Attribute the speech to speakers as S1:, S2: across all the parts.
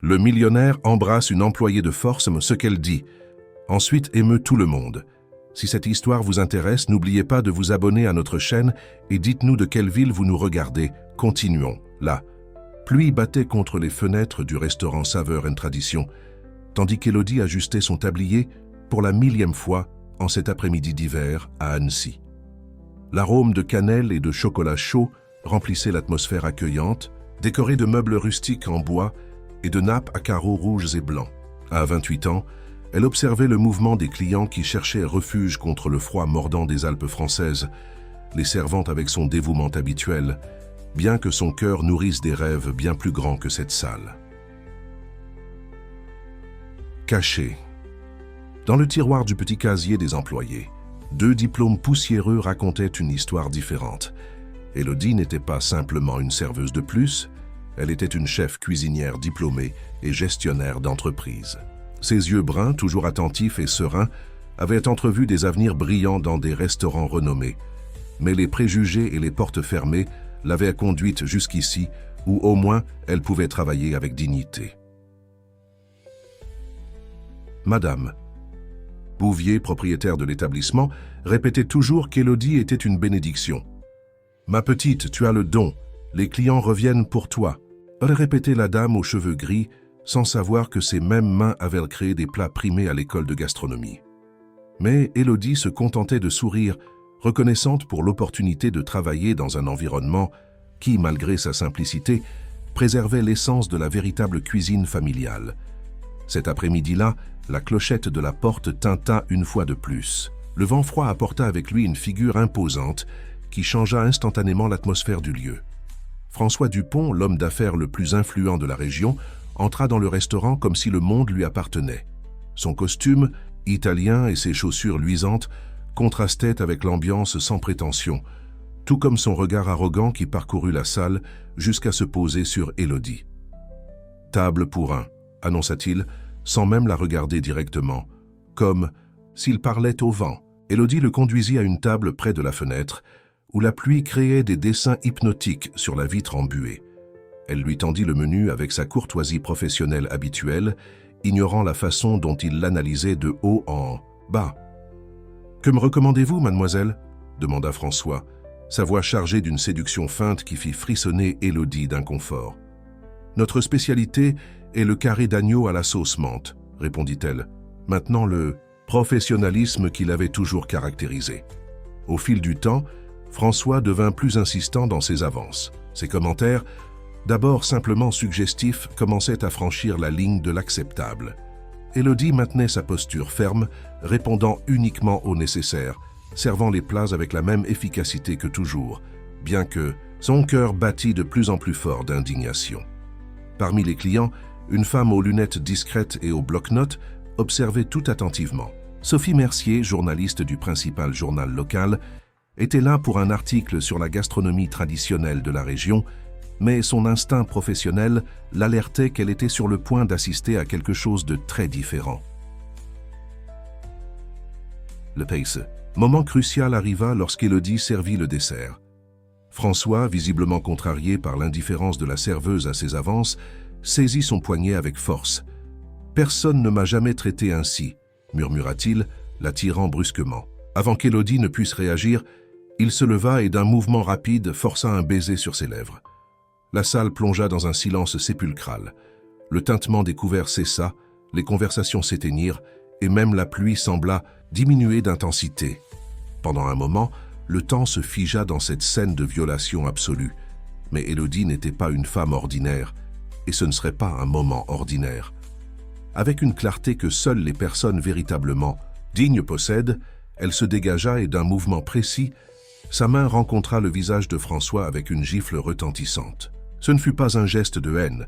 S1: Le millionnaire embrasse une employée de force, ce qu'elle dit. Ensuite émeut tout le monde. Si cette histoire vous intéresse, n'oubliez pas de vous abonner à notre chaîne et dites-nous de quelle ville vous nous regardez. Continuons. La pluie battait contre les fenêtres du restaurant Saveur & Tradition, tandis qu'Élodie ajustait son tablier pour la 1000e fois en cet après-midi d'hiver à Annecy. L'arôme de cannelle et de chocolat chaud remplissait l'atmosphère accueillante, décorée de meubles rustiques en bois et de nappes à carreaux rouges et blancs. À 28 ans, elle observait le mouvement des clients qui cherchaient refuge contre le froid mordant des Alpes françaises, les servant avec son dévouement habituel, bien que son cœur nourrisse des rêves bien plus grands que cette salle. Caché. Dans le tiroir du petit casier des employés, 2 diplômes poussiéreux racontaient une histoire différente. Élodie n'était pas simplement une serveuse de plus, elle était une chef cuisinière diplômée et gestionnaire d'entreprise. Ses yeux bruns, toujours attentifs et sereins, avaient entrevu des avenirs brillants dans des restaurants renommés. Mais les préjugés et les portes fermées l'avaient conduite jusqu'ici, où au moins elle pouvait travailler avec dignité. Madame Bouvier, propriétaire de l'établissement, répétait toujours qu'Élodie était une bénédiction. « Ma petite, tu as le don, les clients reviennent pour toi », répétait la dame aux cheveux gris, sans savoir que ses mêmes mains avaient créé des plats primés à l'école de gastronomie. Mais Élodie se contentait de sourire, reconnaissante pour l'opportunité de travailler dans un environnement qui, malgré sa simplicité, préservait l'essence de la véritable cuisine familiale. Cet après-midi-là, la clochette de la porte tinta une fois de plus. Le vent froid apporta avec lui une figure imposante qui changea instantanément l'atmosphère du lieu. François Dupont, l'homme d'affaires le plus influent de la région, entra dans le restaurant comme si le monde lui appartenait. Son costume, italien et ses chaussures luisantes contrastaient avec l'ambiance sans prétention, tout comme son regard arrogant qui parcourut la salle jusqu'à se poser sur Élodie. « Table pour un », annonça-t-il, sans même la regarder directement, comme s'il parlait au vent. Élodie le conduisit à une table près de la fenêtre, où la pluie créait des dessins hypnotiques sur la vitre embuée. Elle lui tendit le menu avec sa courtoisie professionnelle habituelle, ignorant la façon dont il l'analysait de haut en bas. « Que me recommandez-vous, mademoiselle » demanda François, sa voix chargée d'une séduction feinte qui fit frissonner Élodie d'inconfort. « Notre spécialité est le carré d'agneau à la sauce menthe, » répondit-elle, maintenant le professionnalisme qui l'avait toujours caractérisé. Au fil du temps, François devint plus insistant dans ses avances. Ses commentaires, d'abord simplement suggestifs, commençaient à franchir la ligne de l'acceptable. Élodie maintenait sa posture ferme, répondant uniquement au nécessaire, servant les plats avec la même efficacité que toujours, bien que son cœur battit de plus en plus fort d'indignation. Parmi les clients, une femme aux lunettes discrètes et au bloc-notes observait tout attentivement. Sophie Mercier, journaliste du principal journal local, était là pour un article sur la gastronomie traditionnelle de la région, mais son instinct professionnel l'alertait qu'elle était sur le point d'assister à quelque chose de très différent. Le pace. Moment crucial arriva lorsqu'Élodie servit le dessert. François, visiblement contrarié par l'indifférence de la serveuse à ses avances, saisit son poignet avec force. « Personne ne m'a jamais traité ainsi », murmura-t-il, la tirant brusquement. Avant qu'Élodie ne puisse réagir, il se leva et d'un mouvement rapide força un baiser sur ses lèvres. La salle plongea dans un silence sépulcral. Le tintement des couverts cessa, les conversations s'éteignirent et même la pluie sembla diminuer d'intensité. Pendant un moment, le temps se figea dans cette scène de violation absolue. Mais Élodie n'était pas une femme ordinaire, et ce ne serait pas un moment ordinaire. Avec une clarté que seules les personnes véritablement dignes possèdent, elle se dégagea et d'un mouvement précis, sa main rencontra le visage de François avec une gifle retentissante. Ce ne fut pas un geste de haine,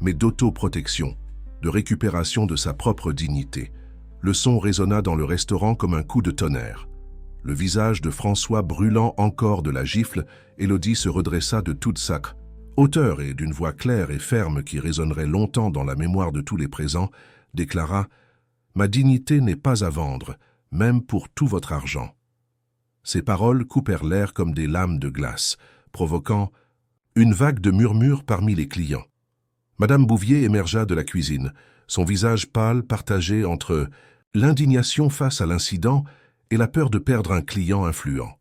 S1: mais d'autoprotection, de récupération de sa propre dignité. Le son résonna dans le restaurant comme un coup de tonnerre. Le visage de François brûlant encore de la gifle, Élodie se redressa de toute sa hauteur et d'une voix claire et ferme qui résonnerait longtemps dans la mémoire de tous les présents, déclara « Ma dignité n'est pas à vendre, même pour tout votre argent. » Ces paroles coupèrent l'air comme des lames de glace, provoquant une vague de murmures parmi les clients. Madame Bouvier émergea de la cuisine, son visage pâle partagé entre l'indignation face à l'incident et la peur de perdre un client influent.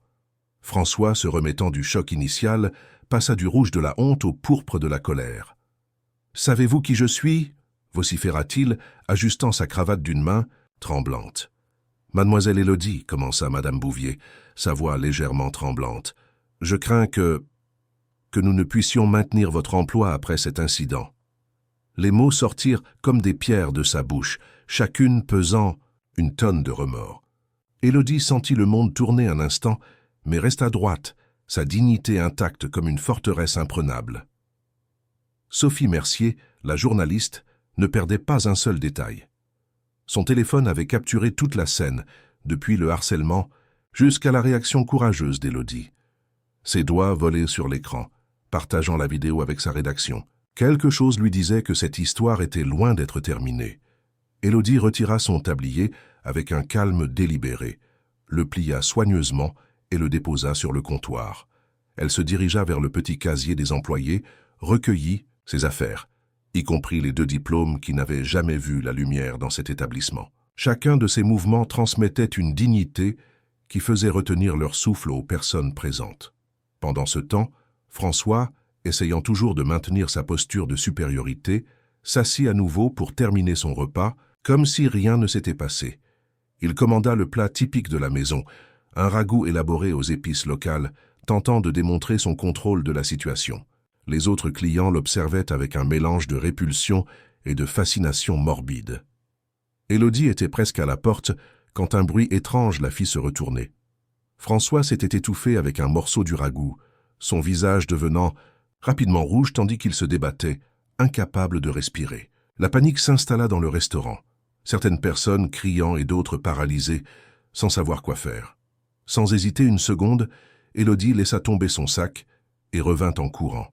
S1: François, se remettant du choc initial, passa du rouge de la honte au pourpre de la colère. « Savez-vous qui je suis » vociféra-t-il, ajustant sa cravate d'une main, tremblante. « Mademoiselle Élodie, » commença Madame Bouvier, sa voix légèrement tremblante, « je crains que nous ne puissions maintenir votre emploi après cet incident. » Les mots sortirent comme des pierres de sa bouche, chacune pesant une tonne de remords. Élodie sentit le monde tourner un instant, mais resta droite, sa dignité intacte comme une forteresse imprenable. Sophie Mercier, la journaliste, ne perdait pas un seul détail. Son téléphone avait capturé toute la scène, depuis le harcèlement jusqu'à la réaction courageuse d'Élodie. Ses doigts volaient sur l'écran, partageant la vidéo avec sa rédaction. Quelque chose lui disait que cette histoire était loin d'être terminée. Élodie retira son tablier avec un calme délibéré, le plia soigneusement et le déposa sur le comptoir. Elle se dirigea vers le petit casier des employés, recueillit ses affaires, y compris les 2 diplômes qui n'avaient jamais vu la lumière dans cet établissement. Chacun de ces mouvements transmettait une dignité qui faisait retenir leur souffle aux personnes présentes. Pendant ce temps, François, essayant toujours de maintenir sa posture de supériorité, s'assit à nouveau pour terminer son repas, comme si rien ne s'était passé. Il commanda le plat typique de la maison, un ragoût élaboré aux épices locales, tentant de démontrer son contrôle de la situation. Les autres clients l'observaient avec un mélange de répulsion et de fascination morbide. Élodie était presque à la porte quand un bruit étrange la fit se retourner. François s'était étouffé avec un morceau du ragoût, son visage devenant rapidement rouge tandis qu'il se débattait, incapable de respirer. La panique s'installa dans le restaurant, certaines personnes criant et d'autres paralysées, sans savoir quoi faire. Sans hésiter une seconde, Élodie laissa tomber son sac et revint en courant.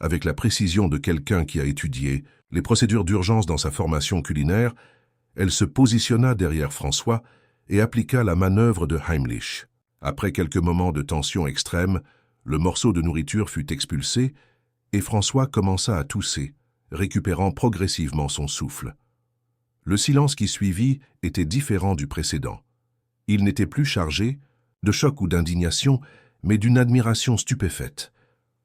S1: Avec la précision de quelqu'un qui a étudié les procédures d'urgence dans sa formation culinaire, elle se positionna derrière François et appliqua la manœuvre de Heimlich. Après quelques moments de tension extrême, le morceau de nourriture fut expulsé et François commença à tousser, récupérant progressivement son souffle. Le silence qui suivit était différent du précédent. Il n'était plus chargé de choc ou d'indignation, mais d'une admiration stupéfaite.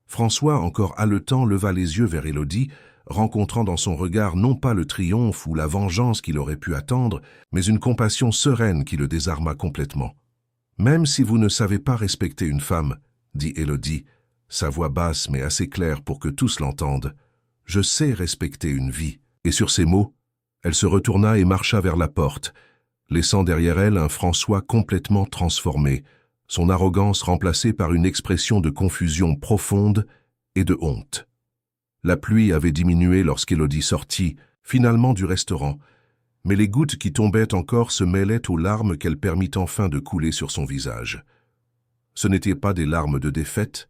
S1: François, encore haletant, leva les yeux vers Élodie, rencontrant dans son regard non pas le triomphe ou la vengeance qu'il aurait pu attendre, mais une compassion sereine qui le désarma complètement. « Même si vous ne savez pas respecter une femme, » dit Élodie, sa voix basse mais assez claire pour que tous l'entendent, « je sais respecter une vie. » Et sur ces mots, elle se retourna et marcha vers la porte, laissant derrière elle un François complètement transformé, son arrogance remplacée par une expression de confusion profonde et de honte. La pluie avait diminué lorsqu'Élodie sortit, finalement du restaurant, mais les gouttes qui tombaient encore se mêlaient aux larmes qu'elle permit enfin de couler sur son visage. Ce n'étaient pas des larmes de défaite,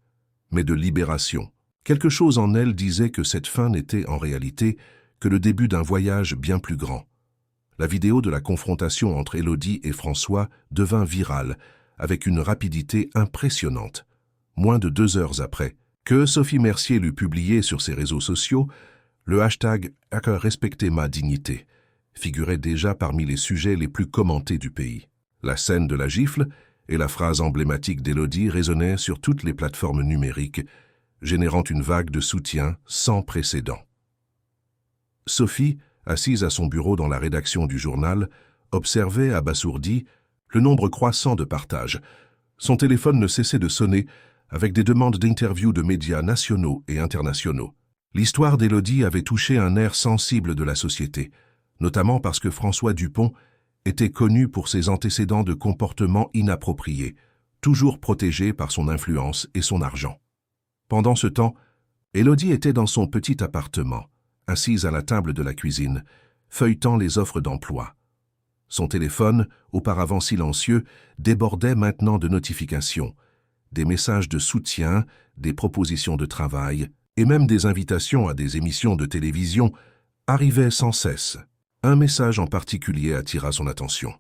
S1: mais de libération. Quelque chose en elle disait que cette fin n'était en réalité que le début d'un voyage bien plus grand. La vidéo de la confrontation entre Élodie et François devint virale, avec une rapidité impressionnante. Moins de 2 heures après, que Sophie Mercier l'eut publié sur ses réseaux sociaux, le hashtag « Respecter ma dignité » figurait déjà parmi les sujets les plus commentés du pays. La scène de la gifle et la phrase emblématique d'Élodie résonnaient sur toutes les plateformes numériques, générant une vague de soutien sans précédent. Sophie, assise à son bureau dans la rédaction du journal, observait, abasourdie, le nombre croissant de partages. Son téléphone ne cessait de sonner avec des demandes d'interviews de médias nationaux et internationaux. L'histoire d'Élodie avait touché un nerf sensible de la société, notamment parce que François Dupont était connu pour ses antécédents de comportements inappropriés, toujours protégé par son influence et son argent. Pendant ce temps, Élodie était dans son petit appartement, assise à la table de la cuisine, feuilletant les offres d'emploi. Son téléphone, auparavant silencieux, débordait maintenant de notifications, des messages de soutien, des propositions de travail et même des invitations à des émissions de télévision arrivaient sans cesse. Un message en particulier attira son attention.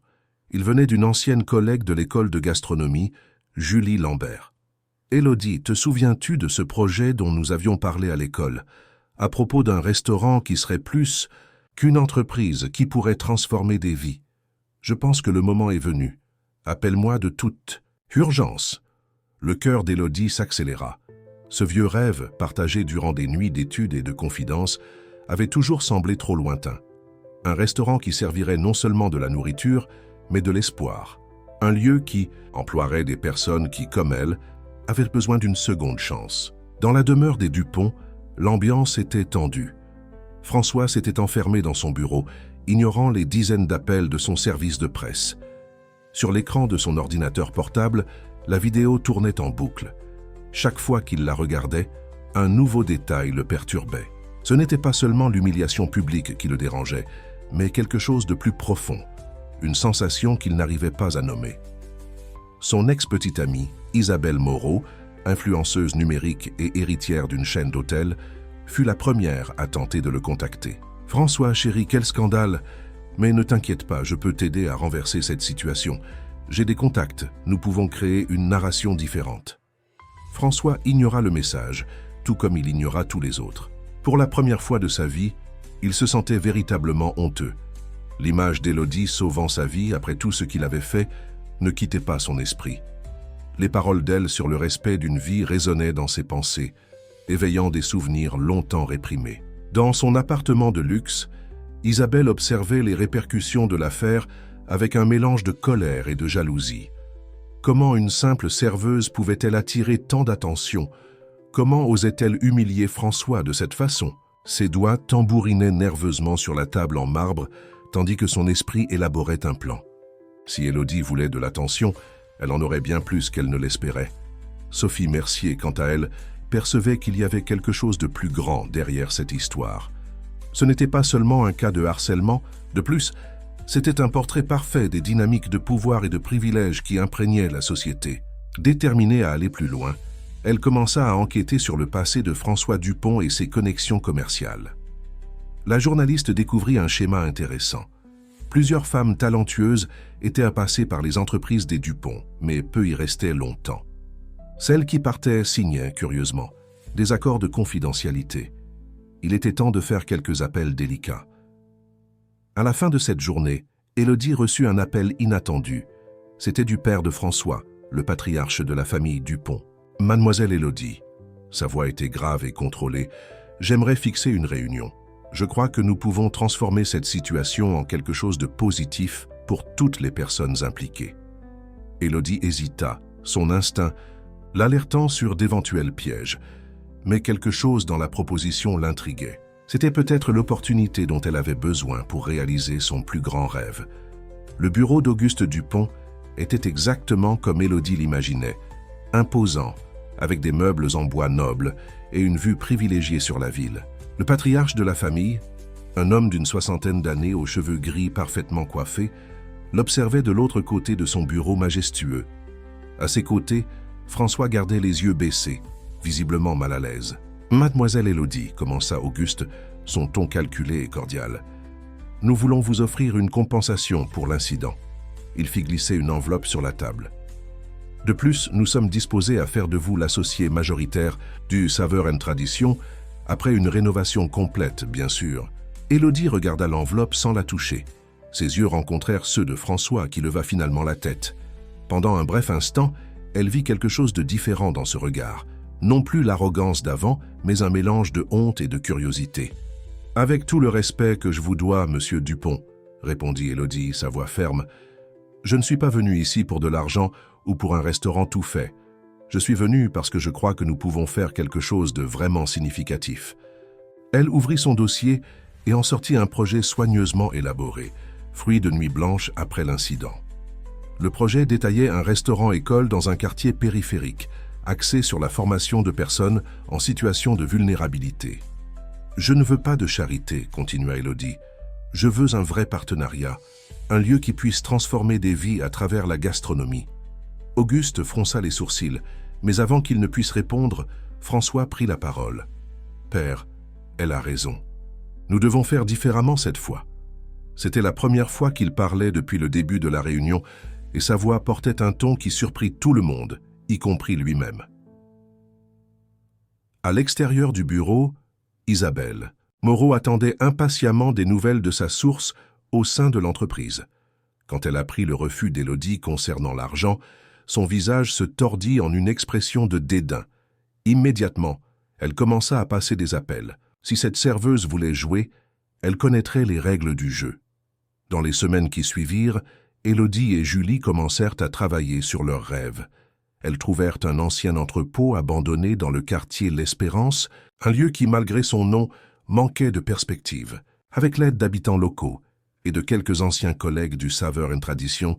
S1: Il venait d'une ancienne collègue de l'école de gastronomie, Julie Lambert. « Élodie, te souviens-tu de ce projet dont nous avions parlé à l'école ? à propos d'un restaurant qui serait plus qu'une entreprise qui pourrait transformer des vies. Je pense que le moment est venu. Appelle-moi de toute urgence. Le cœur d'Élodie s'accéléra. Ce vieux rêve, partagé durant des nuits d'études et de confidences, avait toujours semblé trop lointain. Un restaurant qui servirait non seulement de la nourriture, mais de l'espoir. Un lieu qui emploierait des personnes qui, comme elle, avaient besoin d'une seconde chance. Dans la demeure des Dupont, l'ambiance était tendue. François s'était enfermé dans son bureau, ignorant les dizaines d'appels de son service de presse. Sur l'écran de son ordinateur portable, la vidéo tournait en boucle. Chaque fois qu'il la regardait, un nouveau détail le perturbait. Ce n'était pas seulement l'humiliation publique qui le dérangeait, mais quelque chose de plus profond, une sensation qu'il n'arrivait pas à nommer. Son ex-petite amie, Isabelle Moreau, influenceuse numérique et héritière d'une chaîne d'hôtels, fut la première à tenter de le contacter. « François, chéri, quel scandale! Mais ne t'inquiète pas, je peux t'aider à renverser cette situation. J'ai des contacts, nous pouvons créer une narration différente. » François ignora le message, tout comme il ignora tous les autres. Pour la première fois de sa vie, il se sentait véritablement honteux. L'image d'Élodie sauvant sa vie après tout ce qu'il avait fait ne quittait pas son esprit. Les paroles d'elle sur le respect d'une vie résonnaient dans ses pensées, éveillant des souvenirs longtemps réprimés. Dans son appartement de luxe, Isabelle observait les répercussions de l'affaire avec un mélange de colère et de jalousie. Comment une simple serveuse pouvait-elle attirer tant d'attention? Comment osait-elle humilier François de cette façon? Ses doigts tambourinaient nerveusement sur la table en marbre, tandis que son esprit élaborait un plan. Si Élodie voulait de l'attention, elle en aurait bien plus qu'elle ne l'espérait. Sophie Mercier, quant à elle, percevait qu'il y avait quelque chose de plus grand derrière cette histoire. Ce n'était pas seulement un cas de harcèlement, de plus, c'était un portrait parfait des dynamiques de pouvoir et de privilèges qui imprégnaient la société. Déterminée à aller plus loin, elle commença à enquêter sur le passé de François Dupont et ses connexions commerciales. La journaliste découvrit un schéma intéressant. Plusieurs femmes talentueuses étaient passées par les entreprises des Dupont, mais peu y restaient longtemps. Celles qui partaient signaient, curieusement, des accords de confidentialité. Il était temps de faire quelques appels délicats. À la fin de cette journée, Élodie reçut un appel inattendu. C'était du père de François, le patriarche de la famille Dupont. « Mademoiselle Élodie », sa voix était grave et contrôlée, « j'aimerais fixer une réunion. Je crois que nous pouvons transformer cette situation en quelque chose de positif pour toutes les personnes impliquées. » Élodie hésita, son instinct l'alertant sur d'éventuels pièges, mais quelque chose dans la proposition l'intriguait. C'était peut-être l'opportunité dont elle avait besoin pour réaliser son plus grand rêve. Le bureau d'Auguste Dupont était exactement comme Élodie l'imaginait, imposant, avec des meubles en bois nobles et une vue privilégiée sur la ville. Le patriarche de la famille, un homme d'une soixantaine d'années aux cheveux gris parfaitement coiffés, l'observait de l'autre côté de son bureau majestueux. À ses côtés, François gardait les yeux baissés, visiblement mal à l'aise. « Mademoiselle Élodie, » commença Auguste, son ton calculé et cordial. « Nous voulons vous offrir une compensation pour l'incident. » Il fit glisser une enveloppe sur la table. « De plus, nous sommes disposés à faire de vous l'associé majoritaire du Saveur & Tradition, après une rénovation complète, bien sûr. » Élodie regarda l'enveloppe sans la toucher. Ses yeux rencontrèrent ceux de François qui leva finalement la tête. Pendant un bref instant, elle vit quelque chose de différent dans ce regard. Non plus l'arrogance d'avant, mais un mélange de honte et de curiosité. « Avec tout le respect que je vous dois, monsieur Dupont, » répondit Élodie, sa voix ferme, « je ne suis pas venu ici pour de l'argent ou pour un restaurant tout fait. Je suis venu parce que je crois que nous pouvons faire quelque chose de vraiment significatif. » Elle ouvrit son dossier et en sortit un projet soigneusement élaboré, fruit de nuits blanches après l'incident. Le projet détaillait un restaurant-école dans un quartier périphérique, axé sur la formation de personnes en situation de vulnérabilité. « Je ne veux pas de charité, » continua Élodie. « Je veux un vrai partenariat, un lieu qui puisse transformer des vies à travers la gastronomie. » Auguste fronça les sourcils, mais avant qu'il ne puisse répondre, François prit la parole. « Père, elle a raison. Nous devons faire différemment cette fois. » C'était la première fois qu'il parlait depuis le début de la réunion, et sa voix portait un ton qui surprit tout le monde, y compris lui-même. À l'extérieur du bureau, Isabelle. Moreau attendait impatiemment des nouvelles de sa source au sein de l'entreprise. Quand elle apprit le refus d'Élodie concernant l'argent, son visage se tordit en une expression de dédain. Immédiatement, elle commença à passer des appels. Si cette serveuse voulait jouer, elle connaîtrait les règles du jeu. Dans les semaines qui suivirent, Élodie et Julie commencèrent à travailler sur leurs rêves. Elles trouvèrent un ancien entrepôt abandonné dans le quartier L'Espérance, un lieu qui, malgré son nom, manquait de perspective. Avec l'aide d'habitants locaux et de quelques anciens collègues du Saveur et Tradition,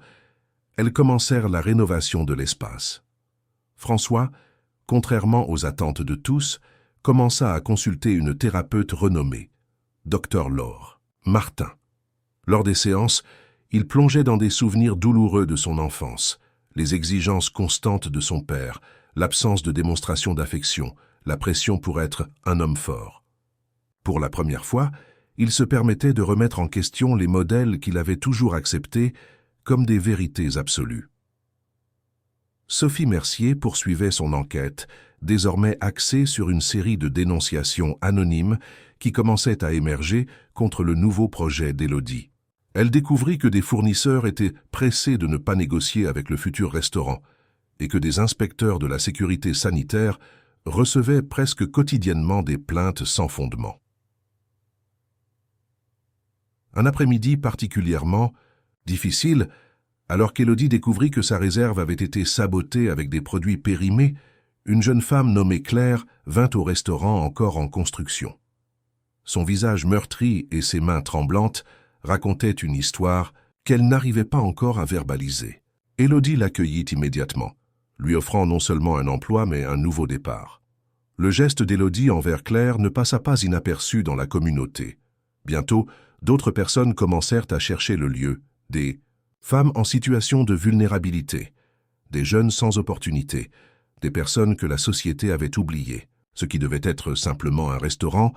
S1: elles commencèrent la rénovation de l'espace. François, contrairement aux attentes de tous, commença à consulter une thérapeute renommée, Dr Laure Martin. Lors des séances, il plongeait dans des souvenirs douloureux de son enfance, les exigences constantes de son père, l'absence de démonstration d'affection, la pression pour être un homme fort. Pour la première fois, il se permettait de remettre en question les modèles qu'il avait toujours acceptés comme des vérités absolues. Sophie Mercier poursuivait son enquête, désormais axée sur une série de dénonciations anonymes qui commençaient à émerger contre le nouveau projet d'Élodie. Elle découvrit que des fournisseurs étaient pressés de ne pas négocier avec le futur restaurant et que des inspecteurs de la sécurité sanitaire recevaient presque quotidiennement des plaintes sans fondement. Un après-midi particulièrement difficile, alors qu'Élodie découvrit que sa réserve avait été sabotée avec des produits périmés, une jeune femme nommée Claire vint au restaurant encore en construction. Son visage meurtri et ses mains tremblantes racontaient une histoire qu'elle n'arrivait pas encore à verbaliser. Élodie l'accueillit immédiatement, lui offrant non seulement un emploi mais un nouveau départ. Le geste d'Élodie envers Claire ne passa pas inaperçu dans la communauté. Bientôt, d'autres personnes commencèrent à chercher le lieu, des femmes en situation de vulnérabilité, des jeunes sans opportunité, des personnes que la société avait oubliées. Ce qui devait être simplement un restaurant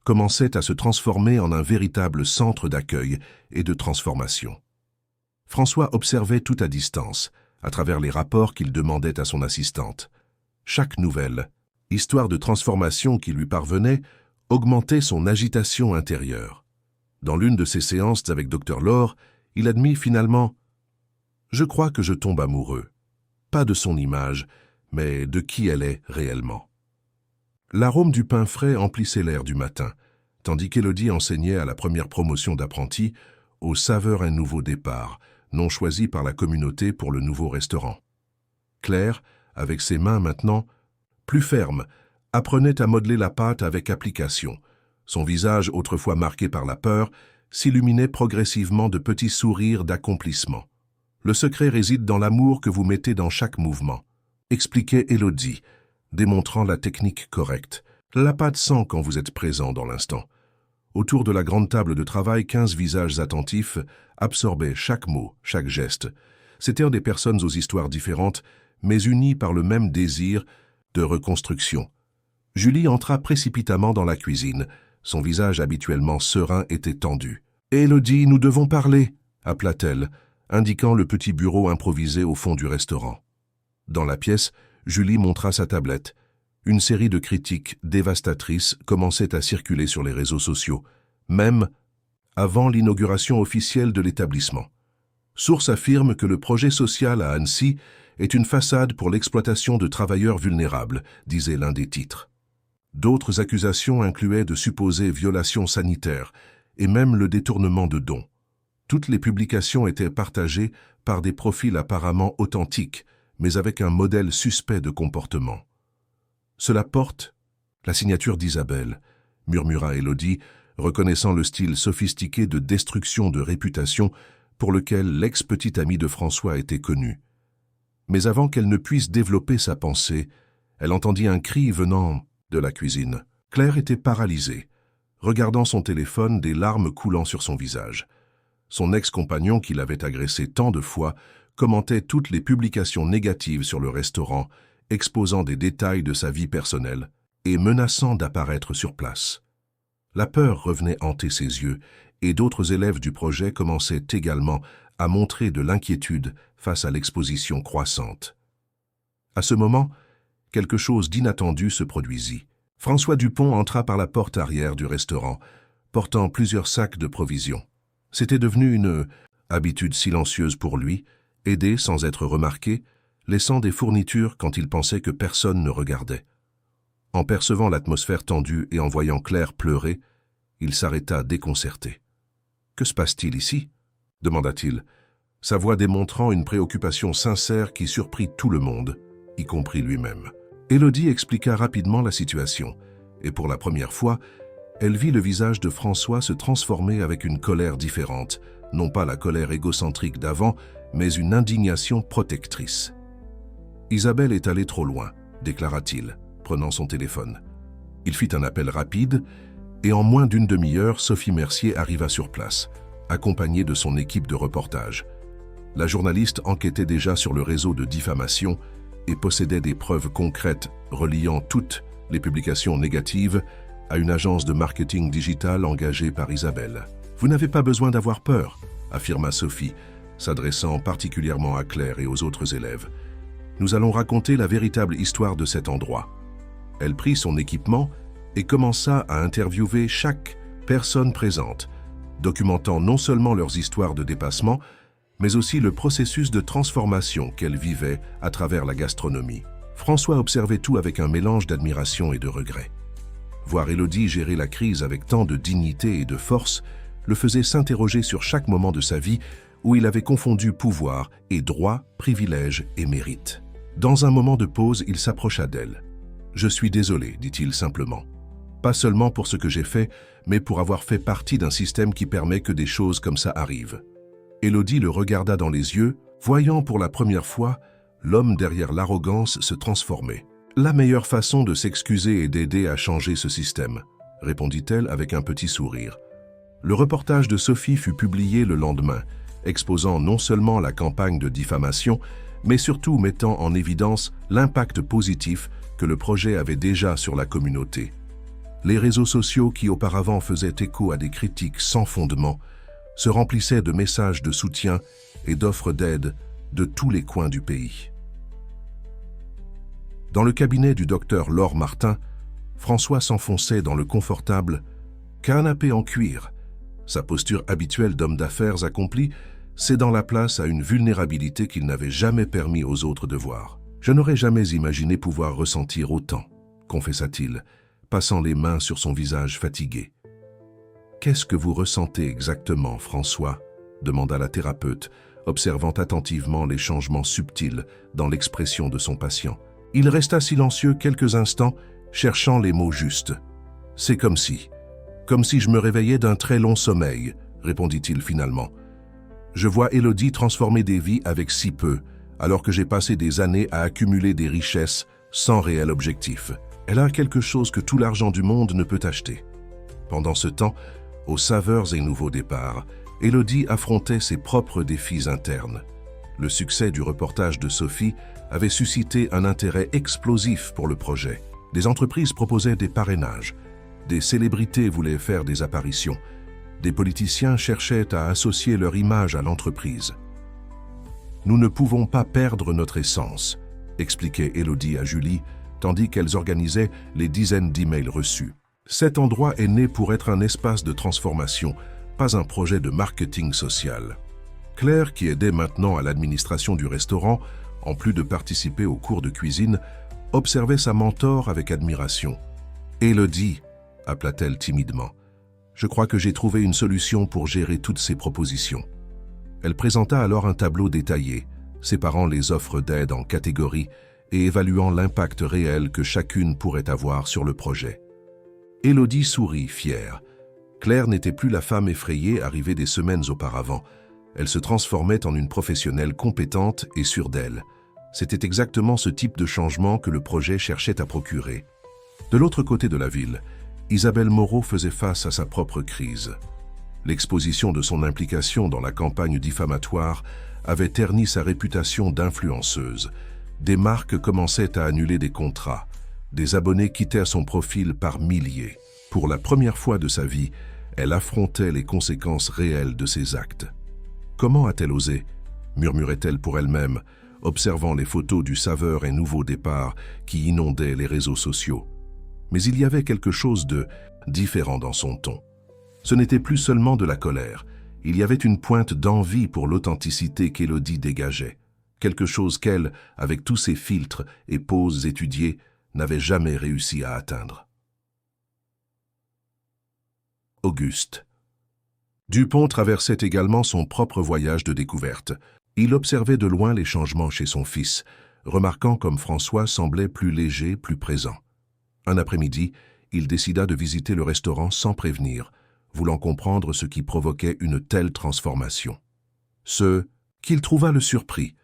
S1: commençait à se transformer en un véritable centre d'accueil et de transformation. François observait tout à distance, à travers les rapports qu'il demandait à son assistante. Chaque nouvelle, histoire de transformation qui lui parvenait, augmentait son agitation intérieure. Dans l'une de ses séances avec Dr Laure, il admit finalement « Je crois que je tombe amoureux, pas de son image, mais de qui elle est réellement. » L'arôme du pain frais emplissait l'air du matin, tandis qu'Élodie enseignait à la première promotion d'apprentis au Saveur un nouveau départ, nom choisi par la communauté pour le nouveau restaurant. Claire, avec ses mains maintenant plus fermes, apprenait à modeler la pâte avec application. Son visage, autrefois marqué par la peur, s'illuminait progressivement de petits sourires d'accomplissement. Le secret réside dans l'amour que vous mettez dans chaque mouvement, expliquait Élodie, démontrant la technique correcte. La pâte sent quand vous êtes présent dans l'instant. Autour de la grande table de travail, 15 visages attentifs absorbaient chaque mot, chaque geste. C'étaient des personnes aux histoires différentes, mais unies par le même désir de reconstruction. Julie entra précipitamment dans la cuisine. Son visage habituellement serein était tendu. « Élodie, nous devons parler !» appela-t-elle, indiquant le petit bureau improvisé au fond du restaurant. Dans la pièce, Julie montra sa tablette. Une série de critiques dévastatrices commençait à circuler sur les réseaux sociaux, même avant l'inauguration officielle de l'établissement. Source affirme que le projet social à Annecy est une façade pour l'exploitation de travailleurs vulnérables, disait l'un des titres. D'autres accusations incluaient de supposées violations sanitaires et même le détournement de dons. Toutes les publications étaient partagées par des profils apparemment authentiques, mais avec un modèle suspect de comportement. Cela porte la signature d'Isabelle, murmura Élodie, reconnaissant le style sophistiqué de destruction de réputation pour lequel l'ex-petite amie de François était connue. Mais avant qu'elle ne puisse développer sa pensée, elle entendit un cri venant de la cuisine. Claire était paralysée, regardant son téléphone, des larmes coulant sur son visage. Son ex-compagnon, qui l'avait agressée tant de fois, commentait toutes les publications négatives sur le restaurant, exposant des détails de sa vie personnelle et menaçant d'apparaître sur place. La peur revenait hanter ses yeux, et d'autres élèves du projet commençaient également à montrer de l'inquiétude face à l'exposition croissante. À ce moment, quelque chose d'inattendu se produisit. François Dupont entra par la porte arrière du restaurant, portant plusieurs sacs de provisions. C'était devenu une habitude silencieuse pour lui, aider sans être remarqué, laissant des fournitures quand il pensait que personne ne regardait. En percevant l'atmosphère tendue et en voyant Claire pleurer, il s'arrêta déconcerté. « Que se passe-t-il ici » demanda-t-il, sa voix démontrant une préoccupation sincère qui surprit tout le monde, y compris lui-même. Élodie expliqua rapidement la situation, et pour la première fois, elle vit le visage de François se transformer avec une colère différente, non pas la colère égocentrique d'avant, mais une indignation protectrice. « Isabelle est allée trop loin », déclara-t-il, prenant son téléphone. Il fit un appel rapide, et en moins d'une demi-heure, Sophie Mercier arriva sur place, accompagnée de son équipe de reportage. La journaliste enquêtait déjà sur le réseau de diffamation et possédait des preuves concrètes reliant toutes les publications négatives à une agence de marketing digital engagée par Isabelle. « Vous n'avez pas besoin d'avoir peur », affirma Sophie, s'adressant particulièrement à Claire et aux autres élèves. « Nous allons raconter la véritable histoire de cet endroit. » Elle prit son équipement et commença à interviewer chaque personne présente, documentant non seulement leurs histoires de dépassement, mais aussi le processus de transformation qu'elle vivait à travers la gastronomie. François observait tout avec un mélange d'admiration et de regret. Voir Élodie gérer la crise avec tant de dignité et de force le faisait s'interroger sur chaque moment de sa vie où il avait confondu pouvoir et droit, privilège et mérite. Dans un moment de pause, il s'approcha d'elle. « Je suis désolé, dit-il simplement. Pas seulement pour ce que j'ai fait, mais pour avoir fait partie d'un système qui permet que des choses comme ça arrivent. » Élodie le regarda dans les yeux, voyant pour la première fois l'homme derrière l'arrogance se transformer. « La meilleure façon de s'excuser est d'aider à changer ce système, » répondit-elle avec un petit sourire. Le reportage de Sophie fut publié le lendemain, exposant non seulement la campagne de diffamation, mais surtout mettant en évidence l'impact positif que le projet avait déjà sur la communauté. Les réseaux sociaux qui auparavant faisaient écho à des critiques sans fondement se remplissaient de messages de soutien et d'offres d'aide de tous les coins du pays. Dans le cabinet du docteur Laure Martin, François s'enfonçait dans le confortable canapé en cuir. Sa posture habituelle d'homme d'affaires accompli cédant la place à une vulnérabilité qu'il n'avait jamais permis aux autres de voir. « Je n'aurais jamais imaginé pouvoir ressentir autant », confessa-t-il, passant les mains sur son visage fatigué. « Qu'est-ce que vous ressentez exactement, François ?» demanda la thérapeute, observant attentivement les changements subtils dans l'expression de son patient. Il resta silencieux quelques instants, cherchant les mots justes. « C'est comme si je me réveillais d'un très long sommeil, » répondit-il finalement. « Je vois Élodie transformer des vies avec si peu, alors que j'ai passé des années à accumuler des richesses sans réel objectif. Elle a quelque chose que tout l'argent du monde ne peut acheter. » Pendant ce temps, aux saveurs et nouveaux départs, Élodie affrontait ses propres défis internes. Le succès du reportage de Sophie avait suscité un intérêt explosif pour le projet. Des entreprises proposaient des parrainages, des célébrités voulaient faire des apparitions, des politiciens cherchaient à associer leur image à l'entreprise. « Nous ne pouvons pas perdre notre essence », expliquait Élodie à Julie, tandis qu'elles organisaient les dizaines d'emails reçus. Cet endroit est né pour être un espace de transformation, pas un projet de marketing social. Claire, qui aidait maintenant à l'administration du restaurant, en plus de participer aux cours de cuisine, observait sa mentor avec admiration. « Élodie » appela-t-elle timidement. « Je crois que j'ai trouvé une solution pour gérer toutes ces propositions. » Elle présenta alors un tableau détaillé, séparant les offres d'aide en catégories et évaluant l'impact réel que chacune pourrait avoir sur le projet. Élodie sourit, fière. Claire n'était plus la femme effrayée arrivée des semaines auparavant. Elle se transformait en une professionnelle compétente et sûre d'elle. C'était exactement ce type de changement que le projet cherchait à procurer. De l'autre côté de la ville, Isabelle Moreau faisait face à sa propre crise. L'exposition de son implication dans la campagne diffamatoire avait terni sa réputation d'influenceuse. Des marques commençaient à annuler des contrats. Des abonnés quittaient son profil par milliers. Pour la première fois de sa vie, elle affrontait les conséquences réelles de ses actes. « Comment a-t-elle osé ?» murmurait-elle pour elle-même, observant les photos du saveur et nouveau départ qui inondaient les réseaux sociaux. Mais il y avait quelque chose de différent dans son ton. Ce n'était plus seulement de la colère, il y avait une pointe d'envie pour l'authenticité qu'Élodie dégageait, quelque chose qu'elle, avec tous ses filtres et poses étudiées, n'avait jamais réussi à atteindre. Auguste. Dupont traversait également son propre voyage de découverte. Il observait de loin les changements chez son fils, remarquant comme François semblait plus léger, plus présent. Un après-midi, il décida de visiter le restaurant sans prévenir, voulant comprendre ce qui provoquait une telle transformation. Ce qu'il trouva le surpris.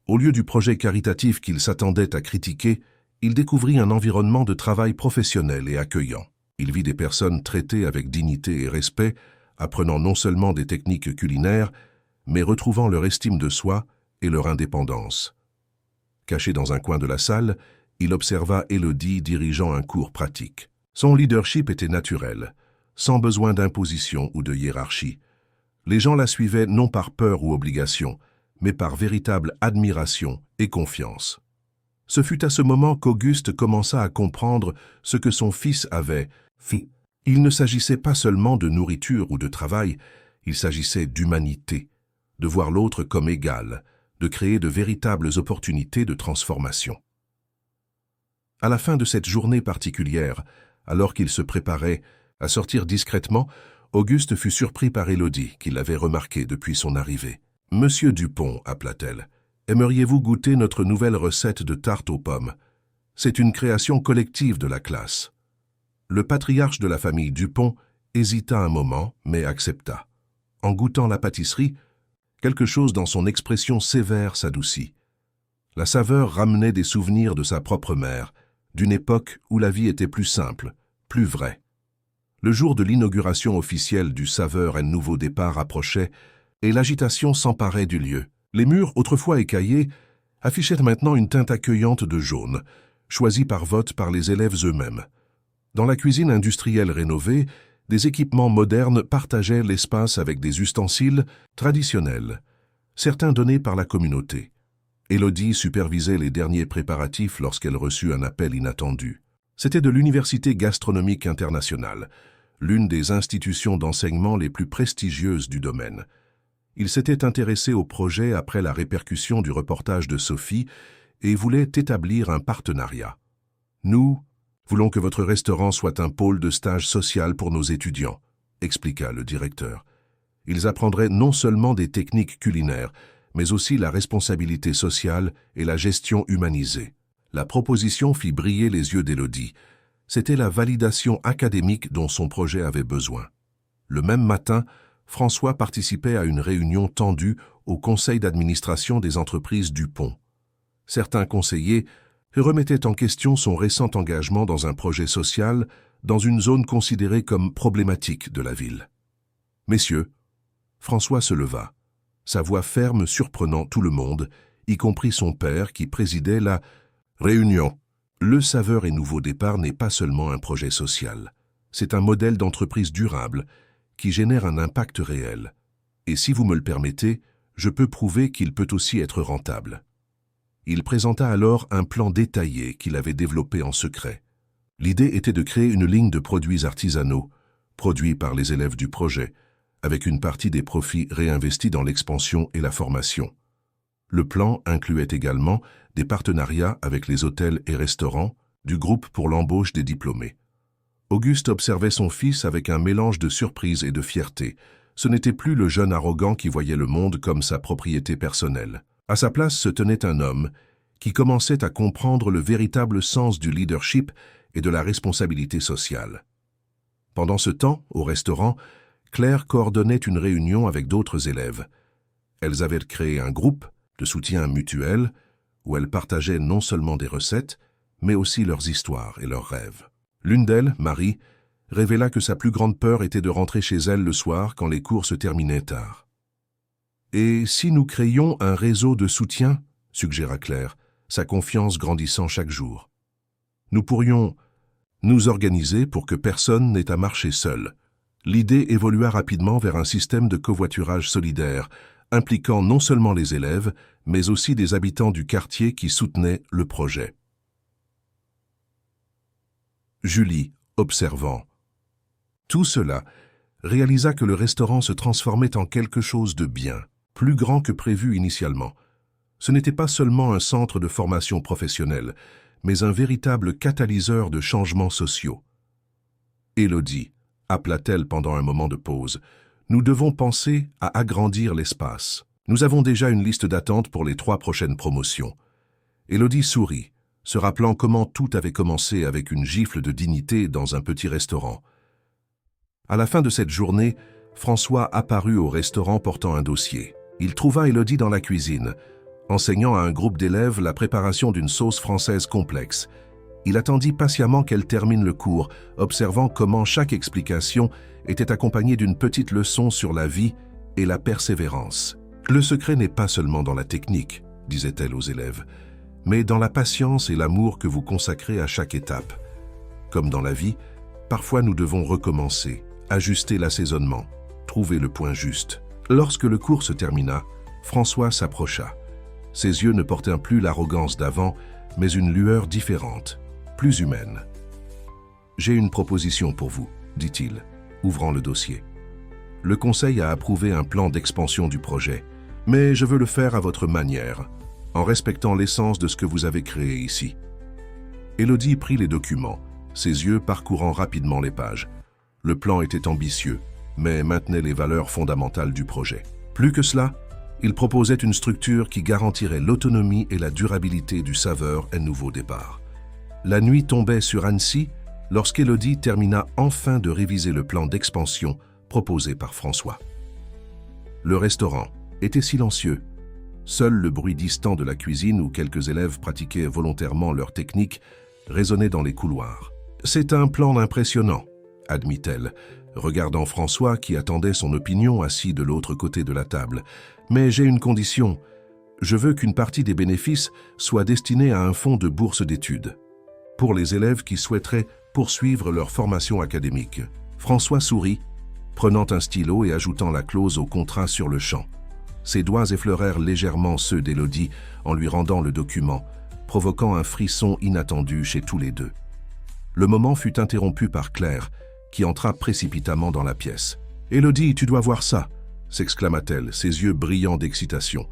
S1: Au lieu du projet caritatif qu'il s'attendait à critiquer, il découvrit un environnement de travail professionnel et accueillant. Il vit des personnes traitées avec dignité et respect, apprenant non seulement des techniques culinaires, mais retrouvant leur estime de soi et leur indépendance. Caché dans un coin de la salle, il observa Élodie dirigeant un cours pratique. Son leadership était naturel, sans besoin d'imposition ou de hiérarchie. Les gens la suivaient non par peur ou obligation, mais par véritable admiration et confiance. Ce fut à ce moment qu'Auguste commença à comprendre ce que son fils avait fait. Il ne s'agissait pas seulement de nourriture ou de travail, il s'agissait d'humanité, de voir l'autre comme égal, de créer de véritables opportunités de transformation. À la fin de cette journée particulière, alors qu'il se préparait à sortir discrètement, Auguste fut surpris par Élodie, qui l'avait remarqué depuis son arrivée. « Monsieur Dupont », appela-t-elle, « aimeriez-vous goûter notre nouvelle recette de tarte aux pommes? C'est une création collective de la classe. » Le patriarche de la famille Dupont hésita un moment, mais accepta. En goûtant la pâtisserie, quelque chose dans son expression sévère s'adoucit. La saveur ramenait des souvenirs de sa propre mère, d'une époque où la vie était plus simple, plus vraie. Le jour de l'inauguration officielle du Saveur et Nouveau Départ approchait et l'agitation s'emparait du lieu. Les murs, autrefois écaillés, affichaient maintenant une teinte accueillante de jaune, choisie par vote par les élèves eux-mêmes. Dans la cuisine industrielle rénovée, des équipements modernes partageaient l'espace avec des ustensiles traditionnels, certains donnés par la communauté. Élodie supervisait les derniers préparatifs lorsqu'elle reçut un appel inattendu. C'était de l'Université gastronomique internationale, l'une des institutions d'enseignement les plus prestigieuses du domaine. Il s'était intéressé au projet après la répercussion du reportage de Sophie et voulait établir un partenariat. « Nous voulons que votre restaurant soit un pôle de stage social pour nos étudiants », expliqua le directeur. Ils apprendraient non seulement des techniques culinaires, mais aussi la responsabilité sociale et la gestion humanisée. La proposition fit briller les yeux d'Élodie. C'était la validation académique dont son projet avait besoin. Le même matin, François participait à une réunion tendue au conseil d'administration des entreprises Dupont. Certains conseillers remettait en question son récent engagement dans un projet social dans une zone considérée comme problématique de la ville. « Messieurs », François se leva, sa voix ferme surprenant tout le monde, y compris son père qui présidait la réunion. Le Saveur et Nouveau Départ n'est pas seulement un projet social, c'est un modèle d'entreprise durable qui génère un impact réel. Et si vous me le permettez, je peux prouver qu'il peut aussi être rentable. Il présenta alors un plan détaillé qu'il avait développé en secret. L'idée était de créer une ligne de produits artisanaux, produits par les élèves du projet, avec une partie des profits réinvestis dans l'expansion et la formation. Le plan incluait également des partenariats avec les hôtels et restaurants du groupe pour l'embauche des diplômés. Auguste observait son fils avec un mélange de surprise et de fierté. Ce n'était plus le jeune arrogant qui voyait le monde comme sa propriété personnelle. À sa place se tenait un homme qui commençait à comprendre le véritable sens du leadership et de la responsabilité sociale. Pendant ce temps, au restaurant, Claire coordonnait une réunion avec d'autres élèves. Elles avaient créé un groupe de soutien mutuel où elles partageaient non seulement des recettes, mais aussi leurs histoires et leurs rêves. L'une d'elles, Marie, révéla que sa plus grande peur était de rentrer chez elle le soir quand les cours se terminaient tard. « Et si nous créions un réseau de soutien ?» suggéra Claire, sa confiance grandissant chaque jour. « Nous pourrions nous organiser pour que personne n'ait à marcher seul. » L'idée évolua rapidement vers un système de covoiturage solidaire, impliquant non seulement les élèves, mais aussi des habitants du quartier qui soutenaient le projet. Julie, observant. Tout cela réalisa que le restaurant se transformait en quelque chose de bien, plus grand que prévu initialement. Ce n'était pas seulement un centre de formation professionnelle, mais un véritable catalyseur de changements sociaux. « Élodie », appela-t-elle pendant un moment de pause, « nous devons penser à agrandir l'espace. Nous avons déjà une liste d'attente pour les 3 prochaines promotions. » Élodie sourit, se rappelant comment tout avait commencé avec une gifle de dignité dans un petit restaurant. À la fin de cette journée, François apparut au restaurant portant un dossier. Il trouva Élodie dans la cuisine, enseignant à un groupe d'élèves la préparation d'une sauce française complexe. Il attendit patiemment qu'elle termine le cours, observant comment chaque explication était accompagnée d'une petite leçon sur la vie et la persévérance. « Le secret n'est pas seulement dans la technique, » disait-elle aux élèves, « mais dans la patience et l'amour que vous consacrez à chaque étape. Comme dans la vie, parfois nous devons recommencer, ajuster l'assaisonnement, trouver le point juste. » Lorsque le cours se termina, François s'approcha. Ses yeux ne portaient plus l'arrogance d'avant, mais une lueur différente, plus humaine. « J'ai une proposition pour vous, » dit-il, ouvrant le dossier. « Le conseil a approuvé un plan d'expansion du projet, mais je veux le faire à votre manière, en respectant l'essence de ce que vous avez créé ici. » Élodie prit les documents, ses yeux parcourant rapidement les pages. Le plan était ambitieux, mais maintenait les valeurs fondamentales du projet. Plus que cela, il proposait une structure qui garantirait l'autonomie et la durabilité du Saveurs Un Nouveau Départ. La nuit tombait sur Annecy lorsqu'Élodie termina enfin de réviser le plan d'expansion proposé par François. Le restaurant était silencieux. Seul le bruit distant de la cuisine où quelques élèves pratiquaient volontairement leur technique résonnait dans les couloirs. « C'est un plan impressionnant », admit-elle, regardant François qui attendait son opinion assis de l'autre côté de la table. « Mais j'ai une condition. Je veux qu'une partie des bénéfices soit destinée à un fonds de bourse d'études, pour les élèves qui souhaiteraient poursuivre leur formation académique. » François sourit, prenant un stylo et ajoutant la clause au contrat sur le champ. Ses doigts effleurèrent légèrement ceux d'Élodie en lui rendant le document, provoquant un frisson inattendu chez tous les deux. Le moment fut interrompu par Claire, qui entra précipitamment dans la pièce. « Élodie, tu dois voir ça !» s'exclama-t-elle, ses yeux brillants d'excitation.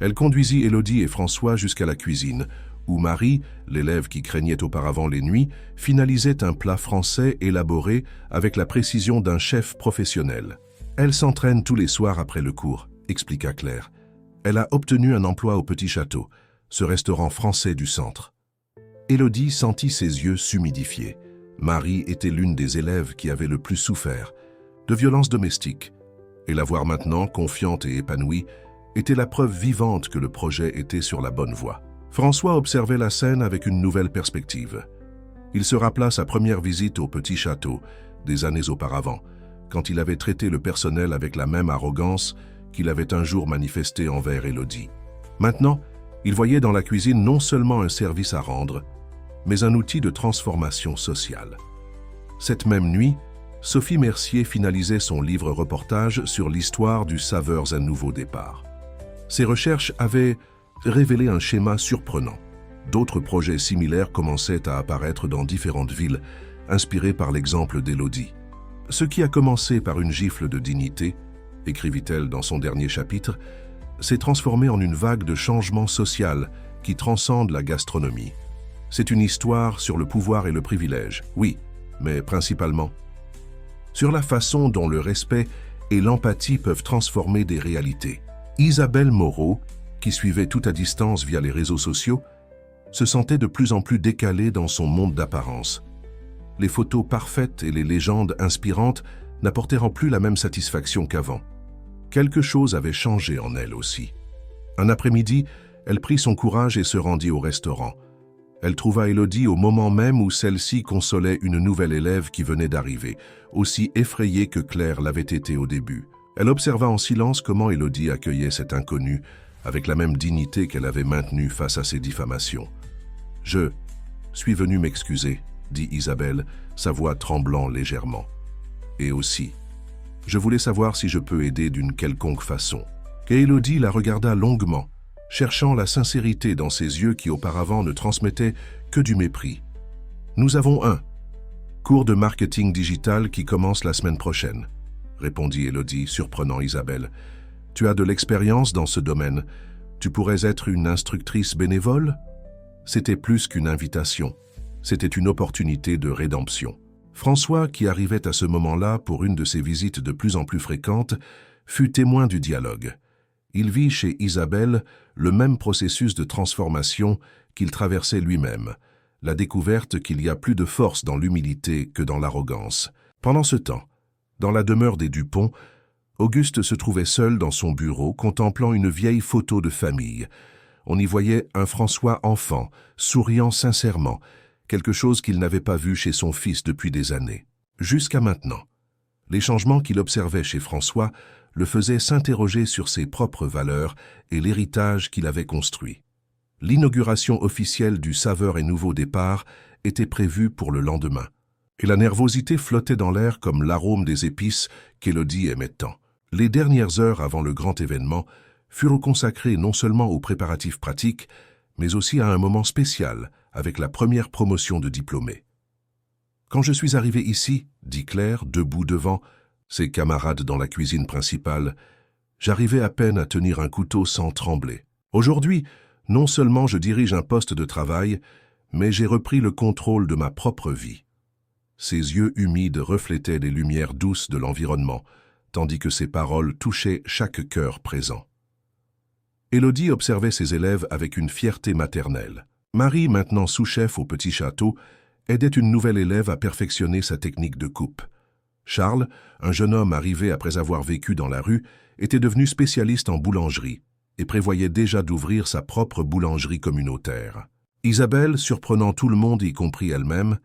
S1: Elle conduisit Élodie et François jusqu'à la cuisine, où Marie, l'élève qui craignait auparavant les nuits, finalisait un plat français élaboré avec la précision d'un chef professionnel. « Elle s'entraîne tous les soirs après le cours », expliqua Claire. « Elle a obtenu un emploi au Petit Château, ce restaurant français du centre. » Élodie sentit ses yeux s'humidifier. Marie était l'une des élèves qui avait le plus souffert de violences domestiques, et la voir maintenant, confiante et épanouie, était la preuve vivante que le projet était sur la bonne voie. François observait la scène avec une nouvelle perspective. Il se rappela sa première visite au Petit Château, des années auparavant, quand il avait traité le personnel avec la même arrogance qu'il avait un jour manifesté envers Élodie. Maintenant, il voyait dans la cuisine non seulement un service à rendre, mais un outil de transformation sociale. Cette même nuit, Sophie Mercier finalisait son livre-reportage sur l'histoire du Saveurs Un Nouveau Départ. Ses recherches avaient révélé un schéma surprenant. D'autres projets similaires commençaient à apparaître dans différentes villes, inspirés par l'exemple d'Élodie. « Ce qui a commencé par une gifle de dignité », écrivit-elle dans son dernier chapitre, s'est transformé en une vague de changement social qui transcende la gastronomie. C'est une histoire sur le pouvoir et le privilège, oui, mais principalement sur la façon dont le respect et l'empathie peuvent transformer des réalités. Isabelle Moreau, qui suivait tout à distance via les réseaux sociaux, se sentait de plus en plus décalée dans son monde d'apparence. Les photos parfaites et les légendes inspirantes n'apportèrent plus la même satisfaction qu'avant. Quelque chose avait changé en elle aussi. Un après-midi, elle prit son courage et se rendit au restaurant. Elle trouva Élodie au moment même où celle-ci consolait une nouvelle élève qui venait d'arriver, aussi effrayée que Claire l'avait été au début. Elle observa en silence comment Élodie accueillait cet inconnu, avec la même dignité qu'elle avait maintenue face à ses diffamations. « Je suis venue m'excuser », dit Isabelle, sa voix tremblant légèrement. « Et aussi, je voulais savoir si je peux aider d'une quelconque façon. » Et Élodie la regarda longuement, cherchant la sincérité dans ses yeux qui auparavant ne transmettaient que du mépris. « Nous avons un Cours de marketing digital qui commence la semaine prochaine, répondit Élodie, surprenant Isabelle. Tu as de l'expérience dans ce domaine. Tu pourrais être une instructrice bénévole? C'était plus qu'une invitation. C'était une opportunité de rédemption. François, qui arrivait à ce moment-là pour une de ses visites de plus en plus fréquentes, fut témoin du dialogue. Il vit chez Isabelle le même processus de transformation qu'il traversait lui-même, la découverte qu'il y a plus de force dans l'humilité que dans l'arrogance. Pendant ce temps, dans la demeure des Dupont, Auguste se trouvait seul dans son bureau, contemplant une vieille photo de famille. On y voyait un François enfant, souriant sincèrement, quelque chose qu'il n'avait pas vu chez son fils depuis des années. Jusqu'à maintenant, les changements qu'il observait chez François le faisaient s'interroger sur ses propres valeurs et l'héritage qu'il avait construit. L'inauguration officielle du Saveur et Nouveau Départ était prévue pour le lendemain, et la nervosité flottait dans l'air comme l'arôme des épices qu'Élodie aimait tant. Les dernières heures avant le grand événement furent consacrées non seulement aux préparatifs pratiques, mais aussi à un moment spécial avec la première promotion de diplômés. « Quand je suis arrivé ici, dit Claire, debout devant ses camarades dans la cuisine principale, j'arrivais à peine à tenir un couteau sans trembler. Aujourd'hui, non seulement je dirige un poste de travail, mais j'ai repris le contrôle de ma propre vie. » Ses yeux humides reflétaient les lumières douces de l'environnement, tandis que ses paroles touchaient chaque cœur présent. Élodie observait ses élèves avec une fierté maternelle. Marie, maintenant sous-chef au petit château, aidait une nouvelle élève à perfectionner sa technique de coupe. Charles, un jeune homme arrivé après avoir vécu dans la rue, était devenu spécialiste en boulangerie et prévoyait déjà d'ouvrir sa propre boulangerie communautaire. Isabelle, surprenant tout le monde, y compris elle-même,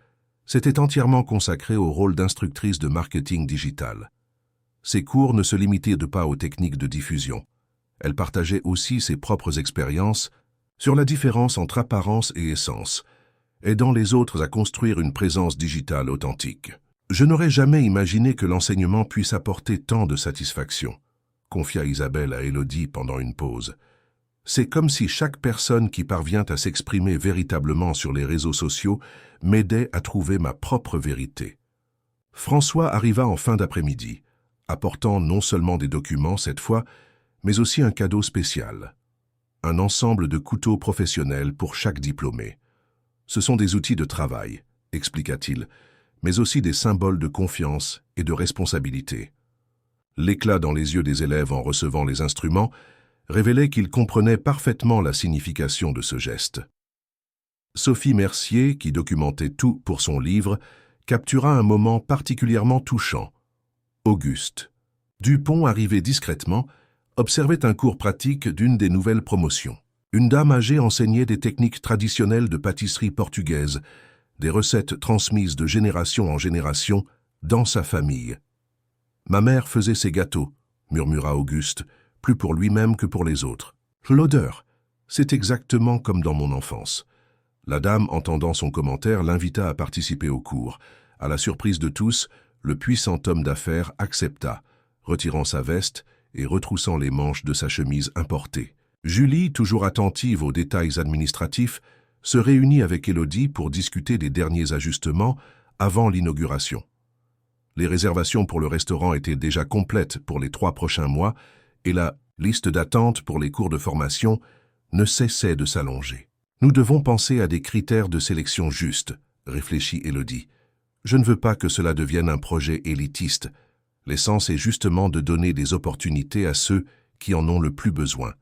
S1: s'était entièrement consacrée au rôle d'instructrice de marketing digital. Ses cours ne se limitaient pas aux techniques de diffusion. Elle partageait aussi ses propres expériences sur la différence entre apparence et essence, aidant les autres à construire une présence digitale authentique. « Je n'aurais jamais imaginé que l'enseignement puisse apporter tant de satisfaction », confia Isabelle à Élodie pendant une pause. « C'est comme si chaque personne qui parvient à s'exprimer véritablement sur les réseaux sociaux m'aidait à trouver ma propre vérité. » François arriva en fin d'après-midi, apportant non seulement des documents cette fois, mais aussi un cadeau spécial. Un ensemble de couteaux professionnels pour chaque diplômé. Ce sont des outils de travail, expliqua-t-il, mais aussi des symboles de confiance et de responsabilité. L'éclat dans les yeux des élèves en recevant les instruments révélait qu'ils comprenaient parfaitement la signification de ce geste. Sophie Mercier, qui documentait tout pour son livre, captura un moment particulièrement touchant. Auguste. Dupont, arrivé discrètement, observait un cours pratique d'une des nouvelles promotions. Une dame âgée enseignait des techniques traditionnelles de pâtisserie portugaise, des recettes transmises de génération en génération dans sa famille. « Ma mère faisait ses gâteaux », murmura Auguste, plus pour lui-même que pour les autres. « L'odeur, c'est exactement comme dans mon enfance. » La dame, entendant son commentaire, l'invita à participer au cours. À la surprise de tous, le puissant homme d'affaires accepta, retirant sa veste et retroussant les manches de sa chemise importée. Julie, toujours attentive aux détails administratifs, se réunit avec Élodie pour discuter des derniers ajustements avant l'inauguration. Les réservations pour le restaurant étaient déjà complètes pour les 3 prochains mois et la liste d'attente pour les cours de formation ne cessait de s'allonger. « Nous devons penser à des critères de sélection justes, » réfléchit Élodie. « Je ne veux pas que cela devienne un projet élitiste. L'essence est justement de donner des opportunités à ceux qui en ont le plus besoin. »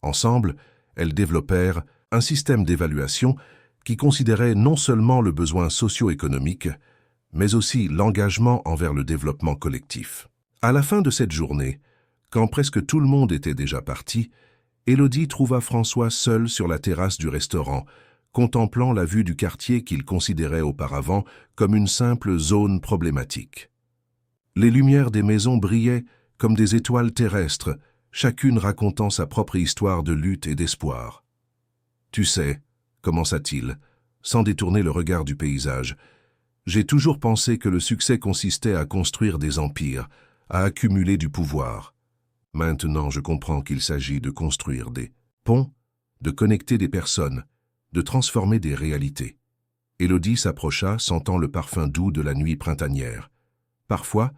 S1: Ensemble, elles développèrent un système d'évaluation qui considérait non seulement le besoin socio-économique, mais aussi l'engagement envers le développement collectif. À la fin de cette journée, quand presque tout le monde était déjà parti, Élodie trouva François seul sur la terrasse du restaurant, contemplant la vue du quartier qu'il considérait auparavant comme une simple zone problématique. Les lumières des maisons brillaient comme des étoiles terrestres, chacune racontant sa propre histoire de lutte et d'espoir. « Tu sais, » commença-t-il, sans détourner le regard du paysage, « j'ai toujours pensé que le succès consistait à construire des empires, à accumuler du pouvoir. Maintenant, je comprends qu'il s'agit de construire des ponts, de connecter des personnes, de transformer des réalités. » Élodie s'approcha, sentant le parfum doux de la nuit printanière. Parfois,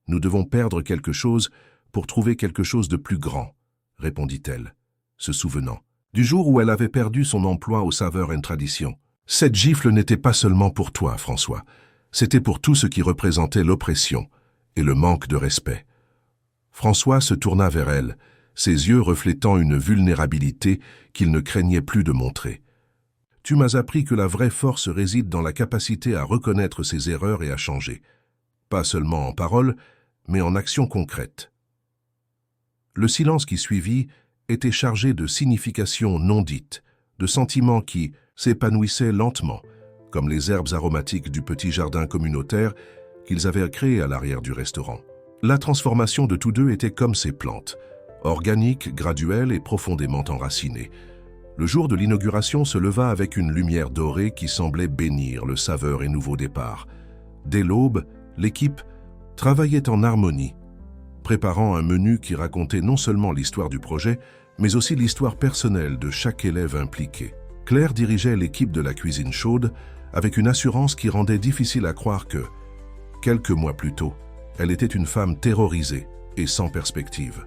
S1: nous devons perdre quelque chose pour trouver quelque chose de plus grand, répondit-elle, se souvenant du jour où elle avait perdu son emploi au Saveurs et Traditions. Cette gifle n'était pas seulement pour toi, François, c'était pour tout ce qui représentait l'oppression et le manque de respect. François se tourna vers elle, ses yeux reflétant une vulnérabilité qu'il ne craignait plus de montrer. Tu m'as appris que la vraie force réside dans la capacité à reconnaître ses erreurs et à changer. Pas seulement en paroles, mais en actions concrètes. Le silence qui suivit était chargé de significations non dites, de sentiments qui s'épanouissaient lentement, comme les herbes aromatiques du petit jardin communautaire qu'ils avaient créé à l'arrière du restaurant. La transformation de tous deux était comme ces plantes, organique, graduelle et profondément enracinée. Le jour de l'inauguration se leva avec une lumière dorée qui semblait bénir le Saveurs et Nouveau Départ. Dès l'aube, l'équipe travaillait en harmonie, préparant un menu qui racontait non seulement l'histoire du projet, mais aussi l'histoire personnelle de chaque élève impliqué. Claire dirigeait l'équipe de la cuisine chaude avec une assurance qui rendait difficile à croire que, quelques mois plus tôt, elle était une femme terrorisée et sans perspective.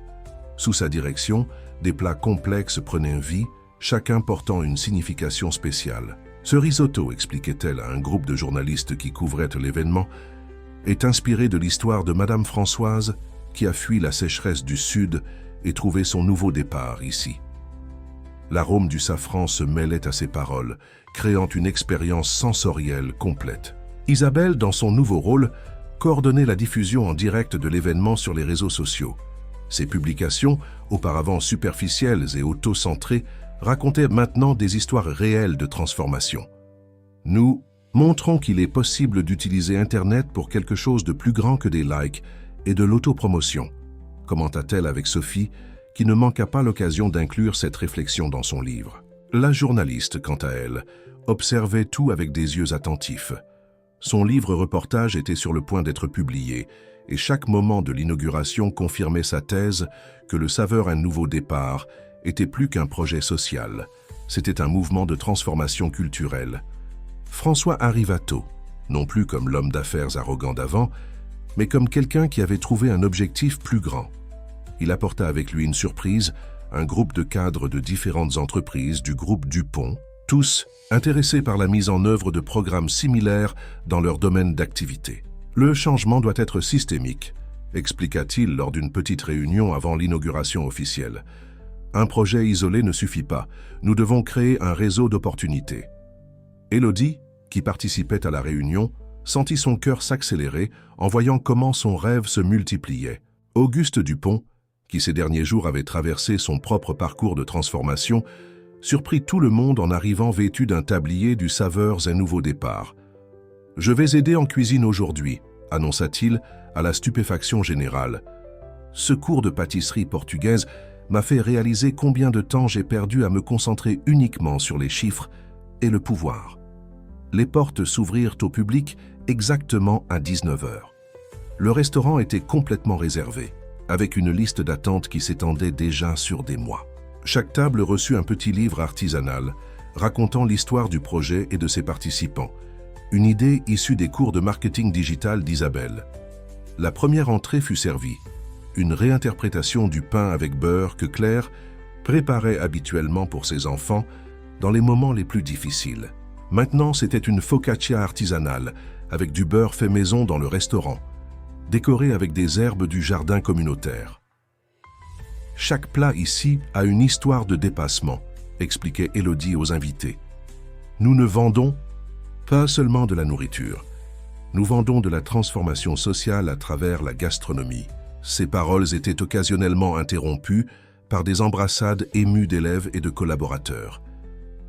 S1: Sous sa direction, des plats complexes prenaient vie, chacun portant une signification spéciale. Ce risotto, expliquait-elle à un groupe de journalistes qui couvraient l'événement, est inspiré de l'histoire de Madame Françoise qui a fui la sécheresse du Sud et trouvé son nouveau départ ici. L'arôme du safran se mêlait à ses paroles, créant une expérience sensorielle complète. Isabelle, dans son nouveau rôle, coordonnait la diffusion en direct de l'événement sur les réseaux sociaux. Ses publications, auparavant superficielles et auto-centrées, racontaient maintenant des histoires réelles de transformation. Nous montrons qu'il est possible d'utiliser Internet pour quelque chose de plus grand que des likes et de l'autopromotion, commenta-t-elle avec Sophie, qui ne manqua pas l'occasion d'inclure cette réflexion dans son livre. La journaliste, quant à elle, observait tout avec des yeux attentifs. Son livre-reportage était sur le point d'être publié, et chaque moment de l'inauguration confirmait sa thèse que le Saveurs un Nouveau Départ était plus qu'un projet social. C'était un mouvement de transformation culturelle. François arriva tôt, non plus comme l'homme d'affaires arrogant d'avant, mais comme quelqu'un qui avait trouvé un objectif plus grand. Il apporta avec lui une surprise, un groupe de cadres de différentes entreprises du groupe Dupont, tous intéressés par la mise en œuvre de programmes similaires dans leur domaine d'activité. Le changement doit être systémique, expliqua-t-il lors d'une petite réunion avant l'inauguration officielle. Un projet isolé ne suffit pas, nous devons créer un réseau d'opportunités. Élodie, qui participait à la réunion, sentit son cœur s'accélérer en voyant comment son rêve se multipliait. Auguste Dupont, qui ces derniers jours avait traversé son propre parcours de transformation, surprit tout le monde en arrivant vêtu d'un tablier du Saveurs un Nouveau Départ. « Je vais aider en cuisine aujourd'hui », annonça-t-il à la stupéfaction générale. Ce cours de pâtisserie portugaise m'a fait réaliser combien de temps j'ai perdu à me concentrer uniquement sur les chiffres et le pouvoir. Les portes s'ouvrirent au public exactement à 19 h. Le restaurant était complètement réservé, avec une liste d'attente qui s'étendait déjà sur des mois. Chaque table reçut un petit livre artisanal racontant l'histoire du projet et de ses participants, une idée issue des cours de marketing digital d'Isabelle. La première entrée fut servie, une réinterprétation du pain avec beurre que Claire préparait habituellement pour ses enfants dans les moments les plus difficiles. Maintenant, c'était une focaccia artisanale avec du beurre fait maison dans le restaurant, décoré avec des herbes du jardin communautaire. Chaque plat ici a une histoire de dépassement, expliquait Élodie aux invités. Nous ne vendons pas seulement de la nourriture, nous vendons de la transformation sociale à travers la gastronomie. Ces paroles étaient occasionnellement interrompues par des embrassades émues d'élèves et de collaborateurs.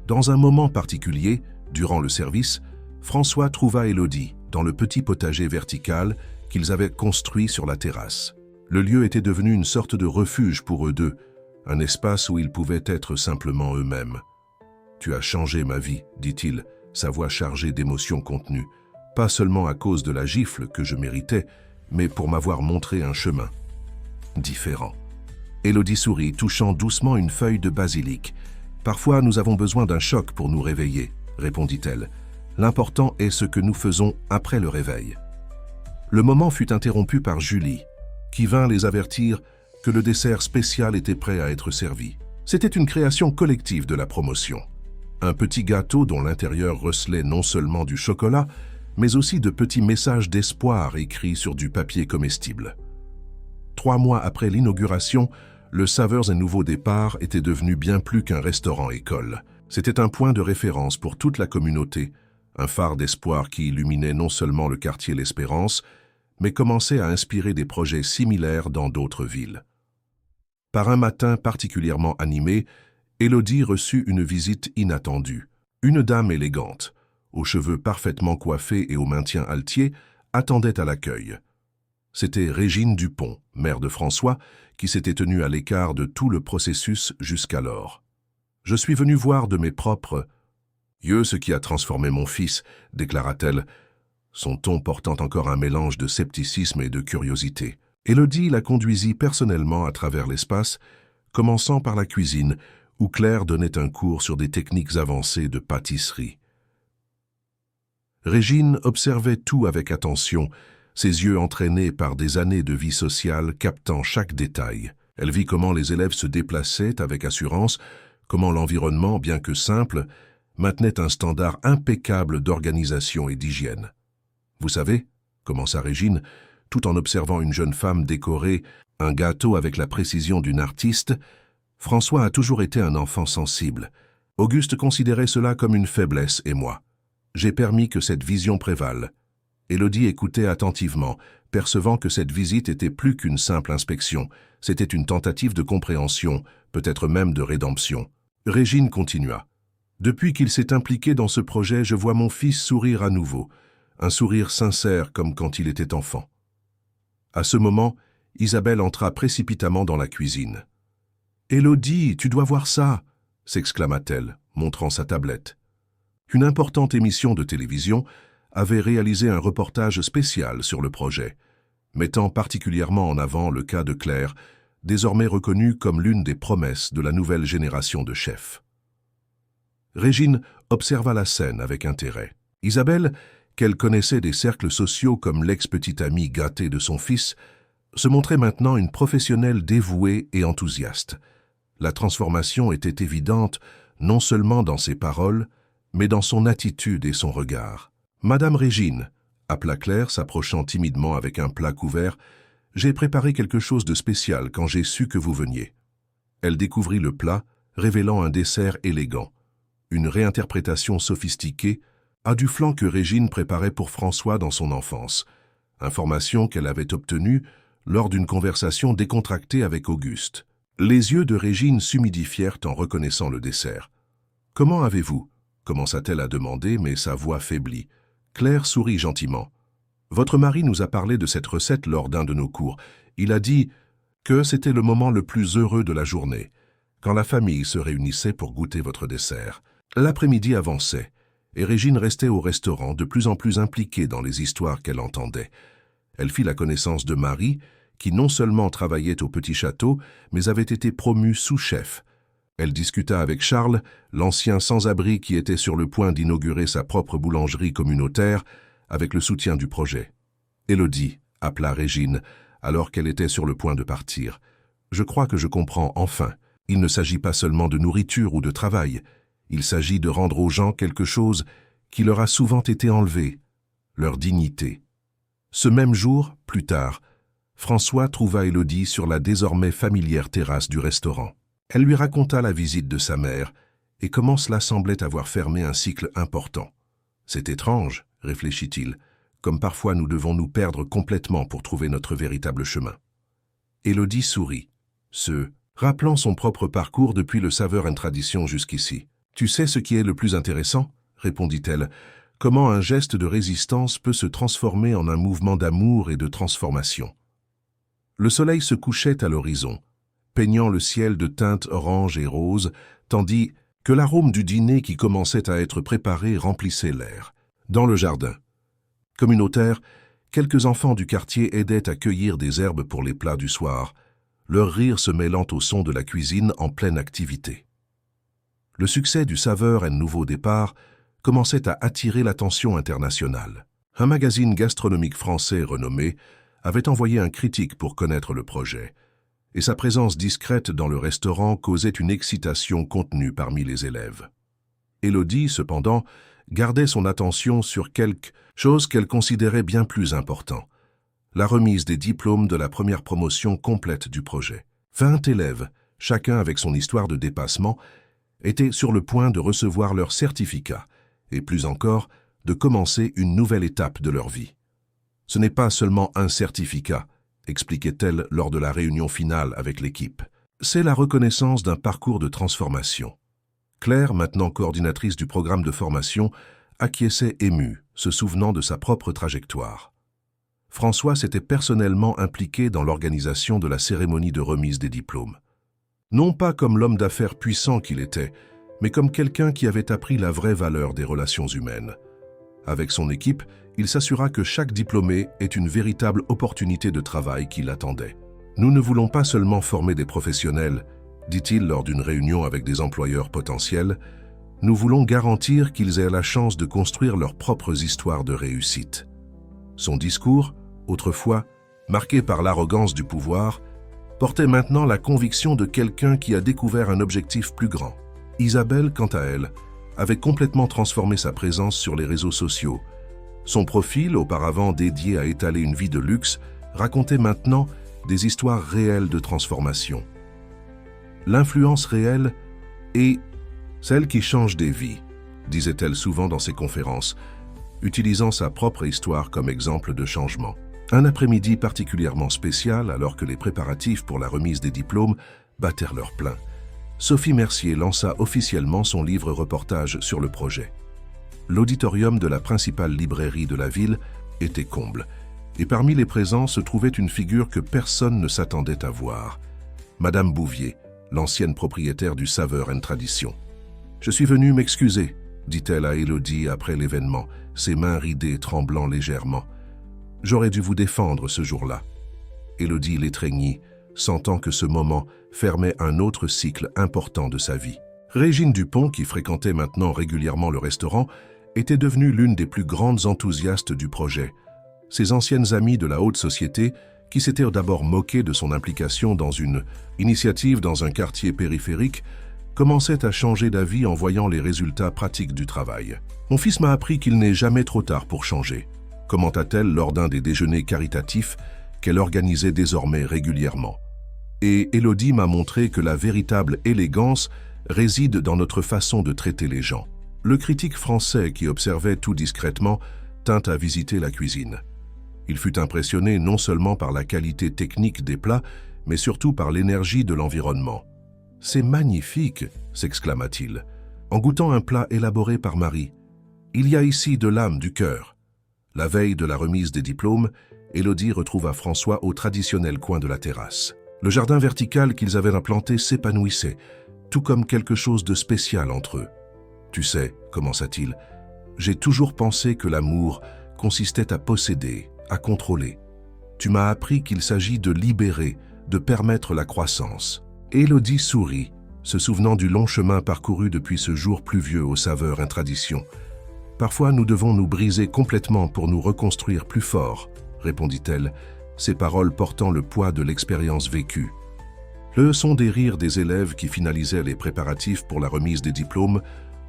S1: Dans un moment particulier, durant le service, François trouva Élodie dans le petit potager vertical qu'ils avaient construit sur la terrasse. Le lieu était devenu une sorte de refuge pour eux deux, un espace où ils pouvaient être simplement eux-mêmes. « Tu as changé ma vie », dit-il, sa voix chargée d'émotions contenues, pas seulement à cause de la gifle que je méritais, mais pour m'avoir montré un chemin différent. Élodie sourit, touchant doucement une feuille de basilic. « Parfois, nous avons besoin d'un choc pour nous réveiller », répondit-elle. L'important est ce que nous faisons après le réveil. Le moment fut interrompu par Julie, qui vint les avertir que le dessert spécial était prêt à être servi. C'était une création collective de la promotion. Un petit gâteau dont l'intérieur recelait non seulement du chocolat, mais aussi de petits messages d'espoir écrits sur du papier comestible. 3 mois après l'inauguration, le Saveurs et Nouveau Départ était devenu bien plus qu'un restaurant-école. C'était un point de référence pour toute la communauté, un phare d'espoir qui illuminait non seulement le quartier L'Espérance, mais commençait à inspirer des projets similaires dans d'autres villes. Par un matin particulièrement animé, Élodie reçut une visite inattendue. Une dame élégante, aux cheveux parfaitement coiffés et au maintien altier, attendait à l'accueil. C'était Régine Dupont, mère de François, qui s'était tenue à l'écart de tout le processus jusqu'alors. « Je suis venue voir de mes propres yeux ce qui a transformé mon fils », déclara-t-elle, son ton portant encore un mélange de scepticisme et de curiosité. Élodie la conduisit personnellement à travers l'espace, commençant par la cuisine, où Claire donnait un cours sur des techniques avancées de pâtisserie. Régine observait tout avec attention, ses yeux entraînés par des années de vie sociale captant chaque détail. Elle vit comment les élèves se déplaçaient avec assurance, comment l'environnement, bien que simple, maintenait un standard impeccable d'organisation et d'hygiène. « Vous savez, » commença Régine, tout en observant une jeune femme décorer un gâteau avec la précision d'une artiste, « François a toujours été un enfant sensible. Auguste considérait cela comme une faiblesse, et moi. J'ai permis que cette vision prévale. » Élodie écoutait attentivement, percevant que cette visite était plus qu'une simple inspection. C'était une tentative de compréhension, peut-être même de rédemption. Régine continua. « Depuis qu'il s'est impliqué dans ce projet, je vois mon fils sourire à nouveau, un sourire sincère comme quand il était enfant. » À ce moment, Isabelle entra précipitamment dans la cuisine. « Élodie, tu dois voir ça !» s'exclama-t-elle, montrant sa tablette. Une importante émission de télévision avait réalisé un reportage spécial sur le projet, mettant particulièrement en avant le cas de Claire, désormais reconnue comme l'une des promesses de la nouvelle génération de chefs. Régine observa la scène avec intérêt. Isabelle, qu'elle connaissait des cercles sociaux comme l'ex-petite amie gâtée de son fils, se montrait maintenant une professionnelle dévouée et enthousiaste. La transformation était évidente non seulement dans ses paroles, mais dans son attitude et son regard. « Madame Régine », appela Claire, s'approchant timidement avec un plat couvert, « j'ai préparé quelque chose de spécial quand j'ai su que vous veniez. » Elle découvrit le plat, révélant un dessert élégant, une réinterprétation sophistiquée, à du flan que Régine préparait pour François dans son enfance, information qu'elle avait obtenue lors d'une conversation décontractée avec Auguste. Les yeux de Régine s'humidifièrent en reconnaissant le dessert. « Comment avez-vous » commença-t-elle à demander, mais sa voix faiblit. Claire sourit gentiment. « Votre mari nous a parlé de cette recette lors d'un de nos cours. Il a dit que c'était le moment le plus heureux de la journée, quand la famille se réunissait pour goûter votre dessert. » L'après-midi avançait, et Régine restait au restaurant de plus en plus impliquée dans les histoires qu'elle entendait. Elle fit la connaissance de Marie, qui non seulement travaillait au petit château, mais avait été promue sous-chef. Elle discuta avec Charles, l'ancien sans-abri qui était sur le point d'inaugurer sa propre boulangerie communautaire, avec le soutien du projet. « Élodie », appela Régine, alors qu'elle était sur le point de partir. « Je crois que je comprends enfin. Il ne s'agit pas seulement de nourriture ou de travail. Il s'agit de rendre aux gens quelque chose qui leur a souvent été enlevé, leur dignité. » Ce même jour, plus tard, François trouva Élodie sur la désormais familière terrasse du restaurant. Elle lui raconta la visite de sa mère et comment cela semblait avoir fermé un cycle important. « C'est étrange, » réfléchit-il, « comme parfois nous devons nous perdre complètement pour trouver notre véritable chemin. » Élodie sourit, rappelant son propre parcours depuis le Saveurs and Tradition jusqu'ici. « Tu sais ce qui est le plus intéressant ?» répondit-elle. « Comment un geste de résistance peut se transformer en un mouvement d'amour et de transformation. » Le soleil se couchait à l'horizon, peignant le ciel de teintes orange et rose, tandis que l'arôme du dîner qui commençait à être préparé remplissait l'air. Dans le jardin communautaire, quelques enfants du quartier aidaient à cueillir des herbes pour les plats du soir, leur rire se mêlant au son de la cuisine en pleine activité. Le succès du Saveurs and Nouveau Départ commençait à attirer l'attention internationale. Un magazine gastronomique français renommé avait envoyé un critique pour connaître le projet, et sa présence discrète dans le restaurant causait une excitation contenue parmi les élèves. Élodie, cependant, gardait son attention sur quelque chose qu'elle considérait bien plus important, la remise des diplômes de la première promotion complète du projet. 20 élèves, chacun avec son histoire de dépassement, étaient sur le point de recevoir leur certificat, et plus encore, de commencer une nouvelle étape de leur vie. Ce n'est pas seulement un certificat, expliquait-elle lors de la réunion finale avec l'équipe. C'est la reconnaissance d'un parcours de transformation. Claire, maintenant coordinatrice du programme de formation, acquiesçait émue, se souvenant de sa propre trajectoire. François s'était personnellement impliqué dans l'organisation de la cérémonie de remise des diplômes. Non pas comme l'homme d'affaires puissant qu'il était, mais comme quelqu'un qui avait appris la vraie valeur des relations humaines. Avec son équipe, il s'assura que chaque diplômé ait une véritable opportunité de travail qui l'attendait. Nous ne voulons pas seulement former des professionnels, dit-il lors d'une réunion avec des employeurs potentiels, nous voulons garantir qu'ils aient la chance de construire leurs propres histoires de réussite. Son discours, autrefois, marqué par l'arrogance du pouvoir, portait maintenant la conviction de quelqu'un qui a découvert un objectif plus grand. Isabelle, quant à elle, avait complètement transformé sa présence sur les réseaux sociaux. Son profil, auparavant dédié à étaler une vie de luxe, racontait maintenant des histoires réelles de transformation. L'influence réelle est celle qui change des vies, disait-elle souvent dans ses conférences, utilisant sa propre histoire comme exemple de changement. Un après-midi particulièrement spécial, alors que les préparatifs pour la remise des diplômes battèrent leur plein, Sophie Mercier lança officiellement son livre-reportage sur le projet. L'auditorium de la principale librairie de la ville était comble, et parmi les présents se trouvait une figure que personne ne s'attendait à voir, Madame Bouvier, l'ancienne propriétaire du Saveur & Tradition. « Je suis venue m'excuser », dit-elle à Élodie après l'événement, ses mains ridées tremblant légèrement. « J'aurais dû vous défendre ce jour-là. » Élodie l'étreignit, sentant que ce moment fermait un autre cycle important de sa vie. Régine Dupont, qui fréquentait maintenant régulièrement le restaurant, était devenue l'une des plus grandes enthousiastes du projet. Ses anciennes amies de la haute société, qui s'étaient d'abord moquées de son implication dans une initiative dans un quartier périphérique, commençaient à changer d'avis en voyant les résultats pratiques du travail. « Mon fils m'a appris qu'il n'est jamais trop tard pour changer », commenta-t-elle lors d'un des déjeuners caritatifs qu'elle organisait désormais régulièrement. Et Élodie m'a montré que la véritable élégance réside dans notre façon de traiter les gens. Le critique français qui observait tout discrètement tint à visiter la cuisine. Il fut impressionné non seulement par la qualité technique des plats, mais surtout par l'énergie de l'environnement. « C'est magnifique !» s'exclama-t-il, en goûtant un plat élaboré par Marie. « Il y a ici de l'âme, du cœur. » La veille de la remise des diplômes, Élodie retrouva François au traditionnel coin de la terrasse. Le jardin vertical qu'ils avaient implanté s'épanouissait, tout comme quelque chose de spécial entre eux. « Tu sais, commença-t-il, j'ai toujours pensé que l'amour consistait à posséder, à contrôler. Tu m'as appris qu'il s'agit de libérer, de permettre la croissance. » Élodie sourit, se souvenant du long chemin parcouru depuis ce jour pluvieux aux Saveurs & Tradition. « Parfois, nous devons nous briser complètement pour nous reconstruire plus forts, » répondit-elle, ses paroles portant le poids de l'expérience vécue. Le son des rires des élèves qui finalisaient les préparatifs pour la remise des diplômes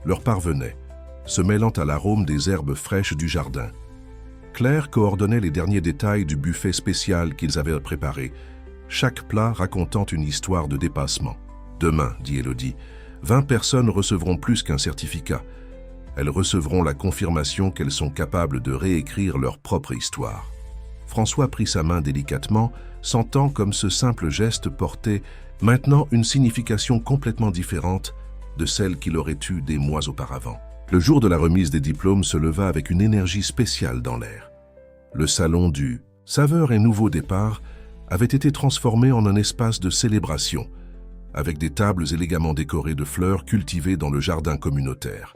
S1: leur parvenait, se mêlant à l'arôme des herbes fraîches du jardin. Claire coordonnait les derniers détails du buffet spécial qu'ils avaient préparé, chaque plat racontant une histoire de dépassement. « Demain, dit Élodie, 20 personnes recevront plus qu'un certificat. Elles recevront la confirmation qu'elles sont capables de réécrire leur propre histoire. » François prit sa main délicatement, sentant comme ce simple geste portait maintenant une signification complètement différente de celle qu'il aurait eue des mois auparavant. Le jour de la remise des diplômes se leva avec une énergie spéciale dans l'air. Le salon du « Saveur et nouveau départ » avait été transformé en un espace de célébration, avec des tables élégamment décorées de fleurs cultivées dans le jardin communautaire.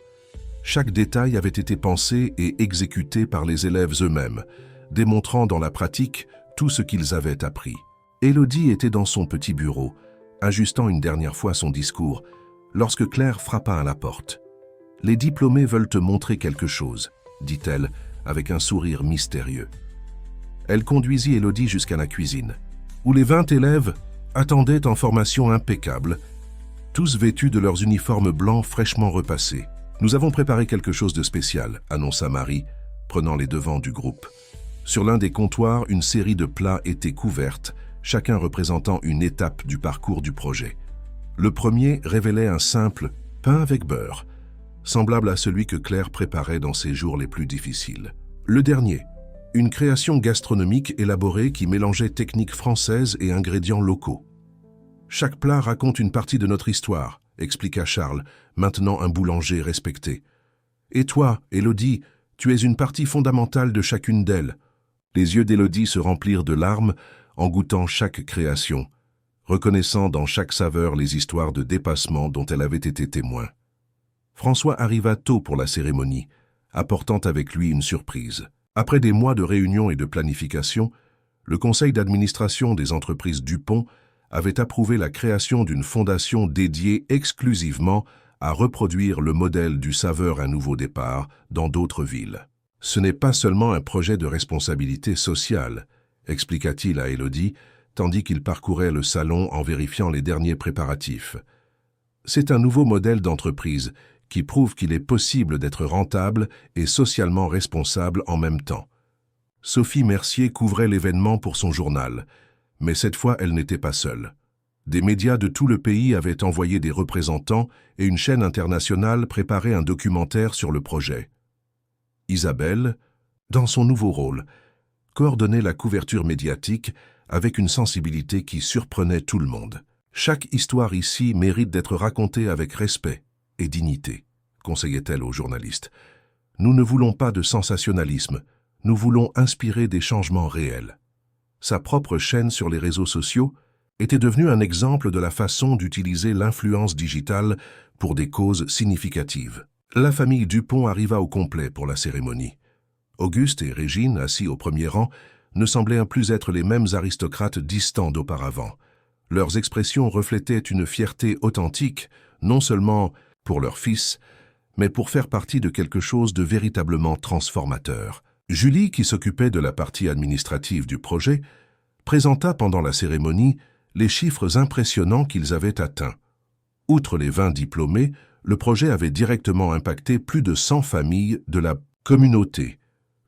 S1: Chaque détail avait été pensé et exécuté par les élèves eux-mêmes, démontrant dans la pratique tout ce qu'ils avaient appris. Élodie était dans son petit bureau, ajustant une dernière fois son discours, lorsque Claire frappa à la porte. Les diplômés veulent te montrer quelque chose, dit-elle, avec un sourire mystérieux. Elle conduisit Élodie jusqu'à la cuisine, où les 20 élèves attendaient en formation impeccable, tous vêtus de leurs uniformes blancs fraîchement repassés. « Nous avons préparé quelque chose de spécial », annonça Marie, prenant les devants du groupe. Sur l'un des comptoirs, une série de plats était couverte, chacun représentant une étape du parcours du projet. Le premier révélait un simple pain avec beurre, semblable à celui que Claire préparait dans ses jours les plus difficiles. Le dernier, une création gastronomique élaborée qui mélangeait techniques françaises et ingrédients locaux. « Chaque plat raconte une partie de notre histoire », expliqua Charles, maintenant un boulanger respecté. « Et toi, Élodie, tu es une partie fondamentale de chacune d'elles. » Les yeux d'Élodie se remplirent de larmes en goûtant chaque création, reconnaissant dans chaque saveur les histoires de dépassement dont elle avait été témoin. François arriva tôt pour la cérémonie, apportant avec lui une surprise. Après des mois de réunions et de planification, le conseil d'administration des entreprises Dupont avait approuvé la création d'une fondation dédiée exclusivement à reproduire le modèle du Saveur un nouveau départ dans d'autres villes. « Ce n'est pas seulement un projet de responsabilité sociale », expliqua-t-il à Élodie, tandis qu'il parcourait le salon en vérifiant les derniers préparatifs. « C'est un nouveau modèle d'entreprise qui prouve qu'il est possible d'être rentable et socialement responsable en même temps. » Sophie Mercier couvrait l'événement pour son journal, mais cette fois elle n'était pas seule. Des médias de tout le pays avaient envoyé des représentants et une chaîne internationale préparait un documentaire sur le projet. Isabelle, dans son nouveau rôle, coordonnait la couverture médiatique avec une sensibilité qui surprenait tout le monde. « Chaque histoire ici mérite d'être racontée avec respect et dignité », conseillait-elle aux journalistes. « Nous ne voulons pas de sensationnalisme, nous voulons inspirer des changements réels. » Sa propre chaîne sur les réseaux sociaux était devenue un exemple de la façon d'utiliser l'influence digitale pour des causes significatives. La famille Dupont arriva au complet pour la cérémonie. Auguste et Régine, assis au premier rang, ne semblaient plus être les mêmes aristocrates distants d'auparavant. Leurs expressions reflétaient une fierté authentique, non seulement pour leur fils, mais pour faire partie de quelque chose de véritablement transformateur. Julie, qui s'occupait de la partie administrative du projet, présenta pendant la cérémonie les chiffres impressionnants qu'ils avaient atteints. Outre les 20 diplômés, le projet avait directement impacté plus de 100 familles de la communauté,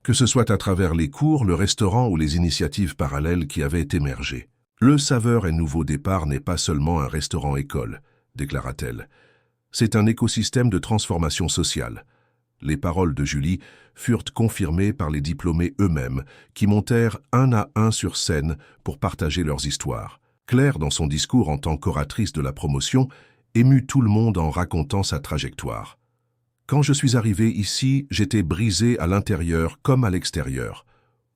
S1: que ce soit à travers les cours, le restaurant ou les initiatives parallèles qui avaient émergé. « Le Saveur et Nouveau Départ n'est pas seulement un restaurant-école », déclara-t-elle. « C'est un écosystème de transformation sociale. » Les paroles de Julie furent confirmées par les diplômés eux-mêmes, qui montèrent un à un sur scène pour partager leurs histoires. Claire, dans son discours en tant qu'oratrice de la promotion, émut tout le monde en racontant sa trajectoire. « Quand je suis arrivée ici, j'étais brisée à l'intérieur comme à l'extérieur.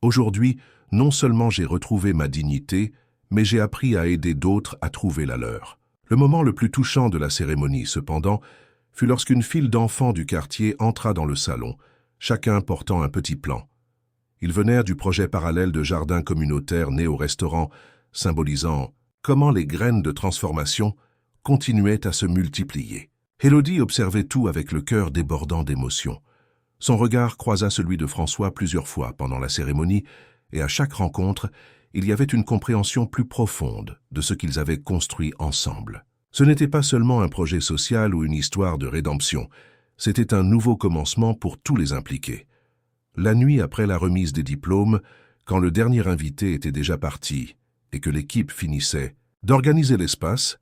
S1: Aujourd'hui, non seulement j'ai retrouvé ma dignité, mais j'ai appris à aider d'autres à trouver la leur. » Le moment le plus touchant de la cérémonie, cependant, fut lorsqu'une file d'enfants du quartier entra dans le salon, chacun portant un petit plan. Ils venaient du projet parallèle de jardin communautaire né au restaurant, symbolisant comment les graines de transformation continuaient à se multiplier. Élodie observait tout avec le cœur débordant d'émotion. Son regard croisa celui de François plusieurs fois pendant la cérémonie, et à chaque rencontre, il y avait une compréhension plus profonde de ce qu'ils avaient construit ensemble. Ce n'était pas seulement un projet social ou une histoire de rédemption, c'était un nouveau commencement pour tous les impliqués. La nuit après la remise des diplômes, quand le dernier invité était déjà parti et que l'équipe finissait d'organiser l'espace,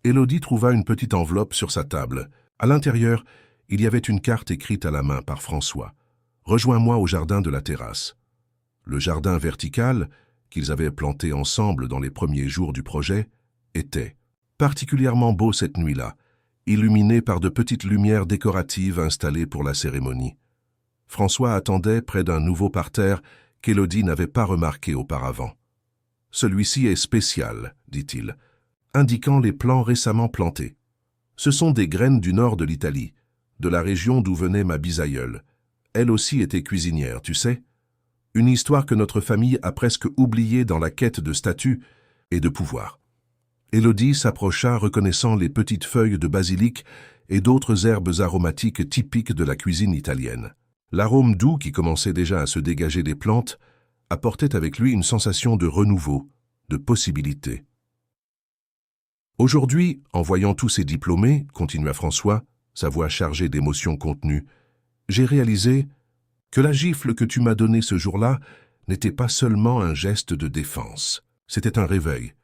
S1: Élodie trouva une petite enveloppe sur sa table. À l'intérieur, il y avait une carte écrite à la main par François. « Rejoins-moi au jardin de la terrasse. » Le jardin vertical, qu'ils avaient planté ensemble dans les premiers jours du projet, était particulièrement beau cette nuit-là, illuminé par de petites lumières décoratives installées pour la cérémonie. François attendait près d'un nouveau parterre qu'Élodie n'avait pas remarqué auparavant. « Celui-ci est spécial, dit-il, indiquant les plants récemment plantés. Ce sont des graines du nord de l'Italie, de la région d'où venait ma bisaïeule. Elle aussi était cuisinière, tu sais. Une histoire que notre famille a presque oubliée dans la quête de statut et de pouvoir. » Élodie s'approcha, reconnaissant les petites feuilles de basilic et d'autres herbes aromatiques typiques de la cuisine italienne. L'arôme doux qui commençait déjà à se dégager des plantes apportait avec lui une sensation de renouveau, de possibilité. Aujourd'hui, en voyant tous ces diplômés, continua François, sa voix chargée d'émotions contenues, j'ai réalisé que la gifle que tu m'as donnée ce jour-là n'était pas seulement un geste de défense, c'était un réveil.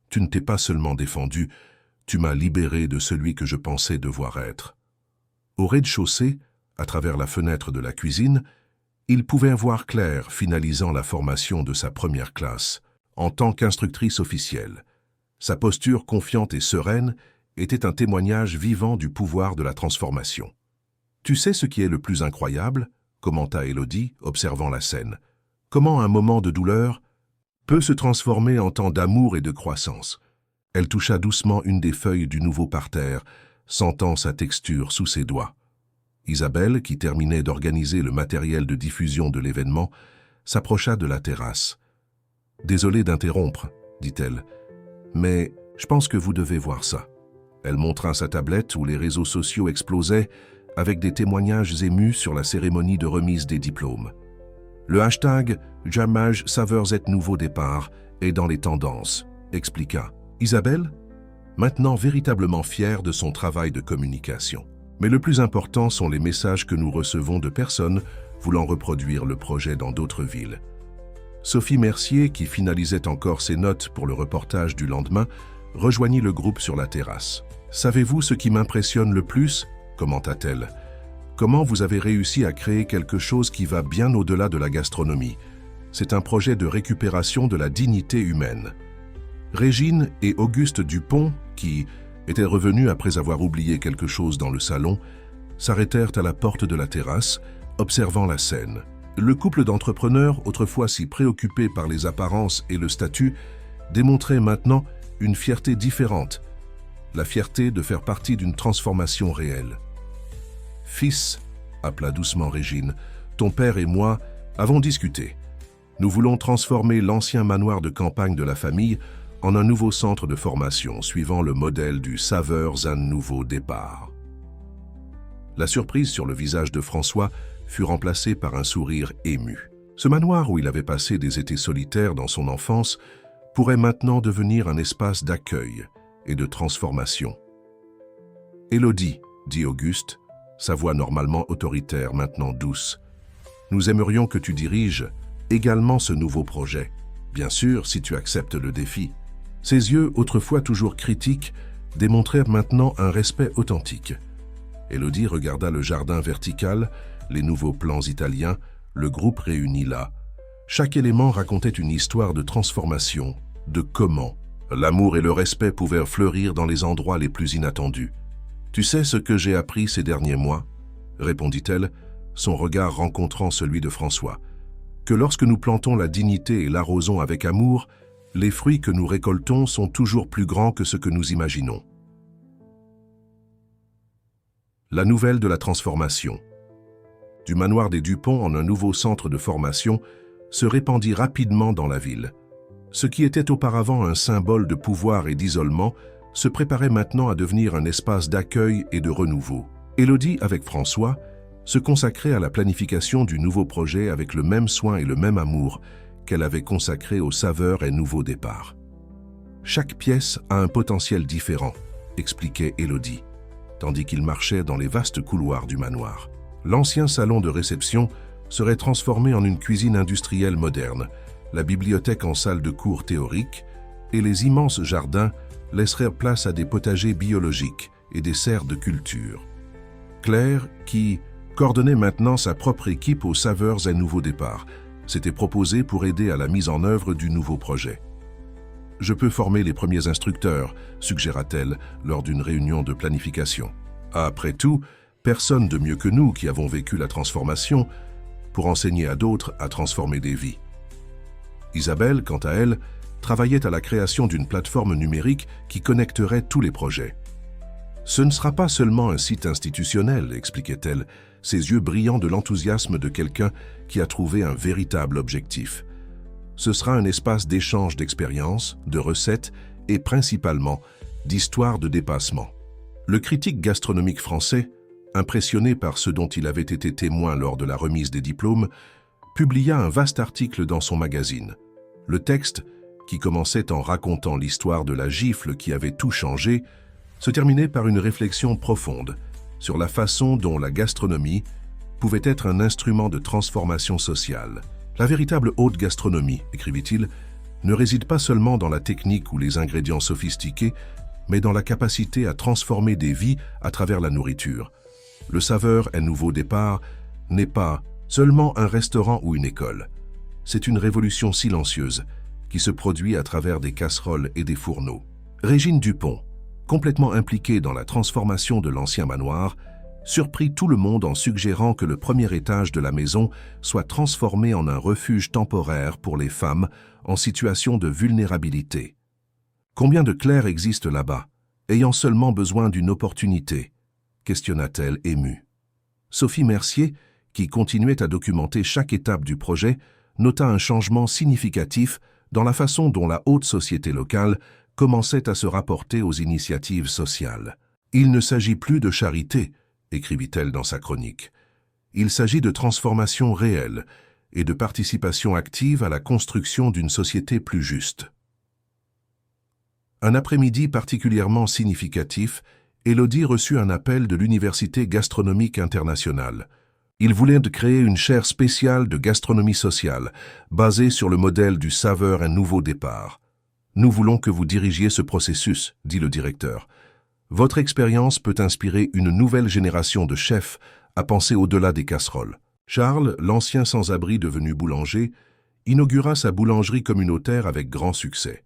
S1: Tu ne t'es pas seulement défendu, tu m'as libéré de celui que je pensais devoir être. Au rez-de-chaussée, à travers la fenêtre de la cuisine, il pouvait voir Claire finalisant la formation de sa première classe, en tant qu'instructrice officielle. Sa posture confiante et sereine était un témoignage vivant du pouvoir de la transformation. « Tu sais ce qui est le plus incroyable ?» commenta Élodie, observant la scène. « Comment un moment de douleur peut se transformer en temps d'amour et de croissance. » Elle toucha doucement une des feuilles du nouveau parterre, sentant sa texture sous ses doigts. Isabelle, qui terminait d'organiser le matériel de diffusion de l'événement, s'approcha de la terrasse. « Désolée d'interrompre, » dit-elle, « mais je pense que vous devez voir ça. » Elle montra sa tablette où les réseaux sociaux explosaient avec des témoignages émus sur la cérémonie de remise des diplômes. Le hashtag « Jamage Saveurs et Nouveau Départ » est dans les tendances, expliqua Isabelle, maintenant véritablement fière de son travail de communication. Mais le plus important sont les messages que nous recevons de personnes voulant reproduire le projet dans d'autres villes. Sophie Mercier, qui finalisait encore ses notes pour le reportage du lendemain, rejoignit le groupe sur la terrasse. « Savez-vous ce qui m'impressionne le plus ?» commenta-t-elle. « Comment vous avez réussi à créer quelque chose qui va bien au-delà de la gastronomie. C'est un projet de récupération de la dignité humaine. » Régine et Auguste Dupont, qui étaient revenus après avoir oublié quelque chose dans le salon, s'arrêtèrent à la porte de la terrasse, observant la scène. Le couple d'entrepreneurs, autrefois si préoccupés par les apparences et le statut, démontrait maintenant une fierté différente, la fierté de faire partie d'une transformation réelle. « Fils, » appela doucement Régine, « ton père et moi avons discuté. Nous voulons transformer l'ancien manoir de campagne de la famille en un nouveau centre de formation, suivant le modèle du Saveurs un nouveau départ. » La surprise sur le visage de François fut remplacée par un sourire ému. Ce manoir où il avait passé des étés solitaires dans son enfance pourrait maintenant devenir un espace d'accueil et de transformation. « Élodie, » dit Auguste, sa voix normalement autoritaire, maintenant douce, « nous aimerions que tu diriges également ce nouveau projet, bien sûr si tu acceptes le défi. » Ses yeux, autrefois toujours critiques, démontrèrent maintenant un respect authentique. Élodie regarda le jardin vertical, les nouveaux plans italiens, le groupe réuni là. Chaque élément racontait une histoire de transformation, de comment l'amour et le respect pouvaient fleurir dans les endroits les plus inattendus. « Tu sais ce que j'ai appris ces derniers mois ?» répondit-elle, son regard rencontrant celui de François. « Que lorsque nous plantons la dignité et l'arrosons avec amour, les fruits que nous récoltons sont toujours plus grands que ce que nous imaginons. » La nouvelle de la transformation. Du manoir des Dupont en un nouveau centre de formation se répandit rapidement dans la ville. Ce qui était auparavant un symbole de pouvoir et d'isolement se préparait maintenant à devenir un espace d'accueil et de renouveau. Élodie, avec François, se consacrait à la planification du nouveau projet avec le même soin et le même amour qu'elle avait consacré aux saveurs et nouveaux départs. « Chaque pièce a un potentiel différent », expliquait Élodie, tandis qu'il marchait dans les vastes couloirs du manoir. L'ancien salon de réception serait transformé en une cuisine industrielle moderne, la bibliothèque en salle de cours théorique, et les immenses jardins laisseraient place à des potagers biologiques et des serres de culture. Claire, qui coordonnait maintenant sa propre équipe aux saveurs et nouveaux départs, s'était proposée pour aider à la mise en œuvre du nouveau projet. « Je peux former les premiers instructeurs », suggéra-t-elle lors d'une réunion de planification. Après tout, personne de mieux que nous qui avons vécu la transformation pour enseigner à d'autres à transformer des vies. Isabelle, quant à elle, travaillait à la création d'une plateforme numérique qui connecterait tous les projets. « Ce ne sera pas seulement un site institutionnel », expliquait-elle, ses yeux brillants de l'enthousiasme de quelqu'un qui a trouvé un véritable objectif. Ce sera un espace d'échange d'expériences, de recettes et principalement d'histoires de dépassement. Le critique gastronomique français, impressionné par ce dont il avait été témoin lors de la remise des diplômes, publia un vaste article dans son magazine. Le texte, qui commençait en racontant l'histoire de la gifle qui avait tout changé, se terminait par une réflexion profonde sur la façon dont la gastronomie pouvait être un instrument de transformation sociale. La véritable haute gastronomie, écrivit-il, ne réside pas seulement dans la technique ou les ingrédients sophistiqués, mais dans la capacité à transformer des vies à travers la nourriture. Le Saveur Un Nouveau Départ n'est pas seulement un restaurant ou une école. C'est une révolution silencieuse qui se produit à travers des casseroles et des fourneaux. Régine Dupont, complètement impliquée dans la transformation de l'ancien manoir, surprit tout le monde en suggérant que le premier étage de la maison soit transformé en un refuge temporaire pour les femmes en situation de vulnérabilité. Combien de clercs existent là-bas, ayant seulement besoin d'une opportunité ? Questionna-t-elle émue. Sophie Mercier, qui continuait à documenter chaque étape du projet, nota un changement significatif dans la façon dont la haute société locale commençait à se rapporter aux initiatives sociales. « Il ne s'agit plus de charité », écrivit-elle dans sa chronique. « Il s'agit de transformation réelle et de participation active à la construction d'une société plus juste. » Un après-midi particulièrement significatif, Élodie reçut un appel de l'Université gastronomique internationale. Il voulait créer une chaire spéciale de gastronomie sociale, basée sur le modèle du Saveur Un Nouveau Départ. « Nous voulons que vous dirigiez ce processus, » dit le directeur. « Votre expérience peut inspirer une nouvelle génération de chefs à penser au-delà des casseroles. » Charles, l'ancien sans-abri devenu boulanger, inaugura sa boulangerie communautaire avec grand succès.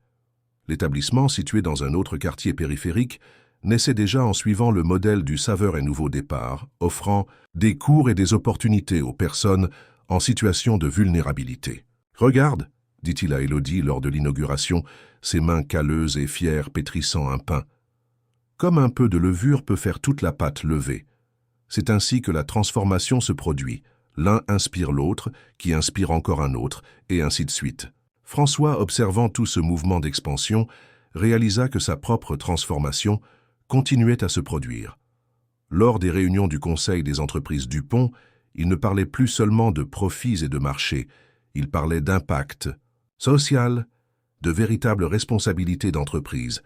S1: L'établissement, situé dans un autre quartier périphérique, naissait déjà en suivant le modèle du Saveur Un Nouveau Départ, offrant des cours et des opportunités aux personnes en situation de vulnérabilité. « Regarde », dit-il à Élodie lors de l'inauguration, ses mains calleuses et fières pétrissant un pain. « Comme un peu de levure peut faire toute la pâte levée. C'est ainsi que la transformation se produit. L'un inspire l'autre, qui inspire encore un autre, et ainsi de suite. » François, observant tout ce mouvement d'expansion, réalisa que sa propre transformation continuait à se produire. Lors des réunions du Conseil des entreprises Dupont, il ne parlait plus seulement de profits et de marché, il parlait d'impact social, de véritable responsabilité d'entreprise,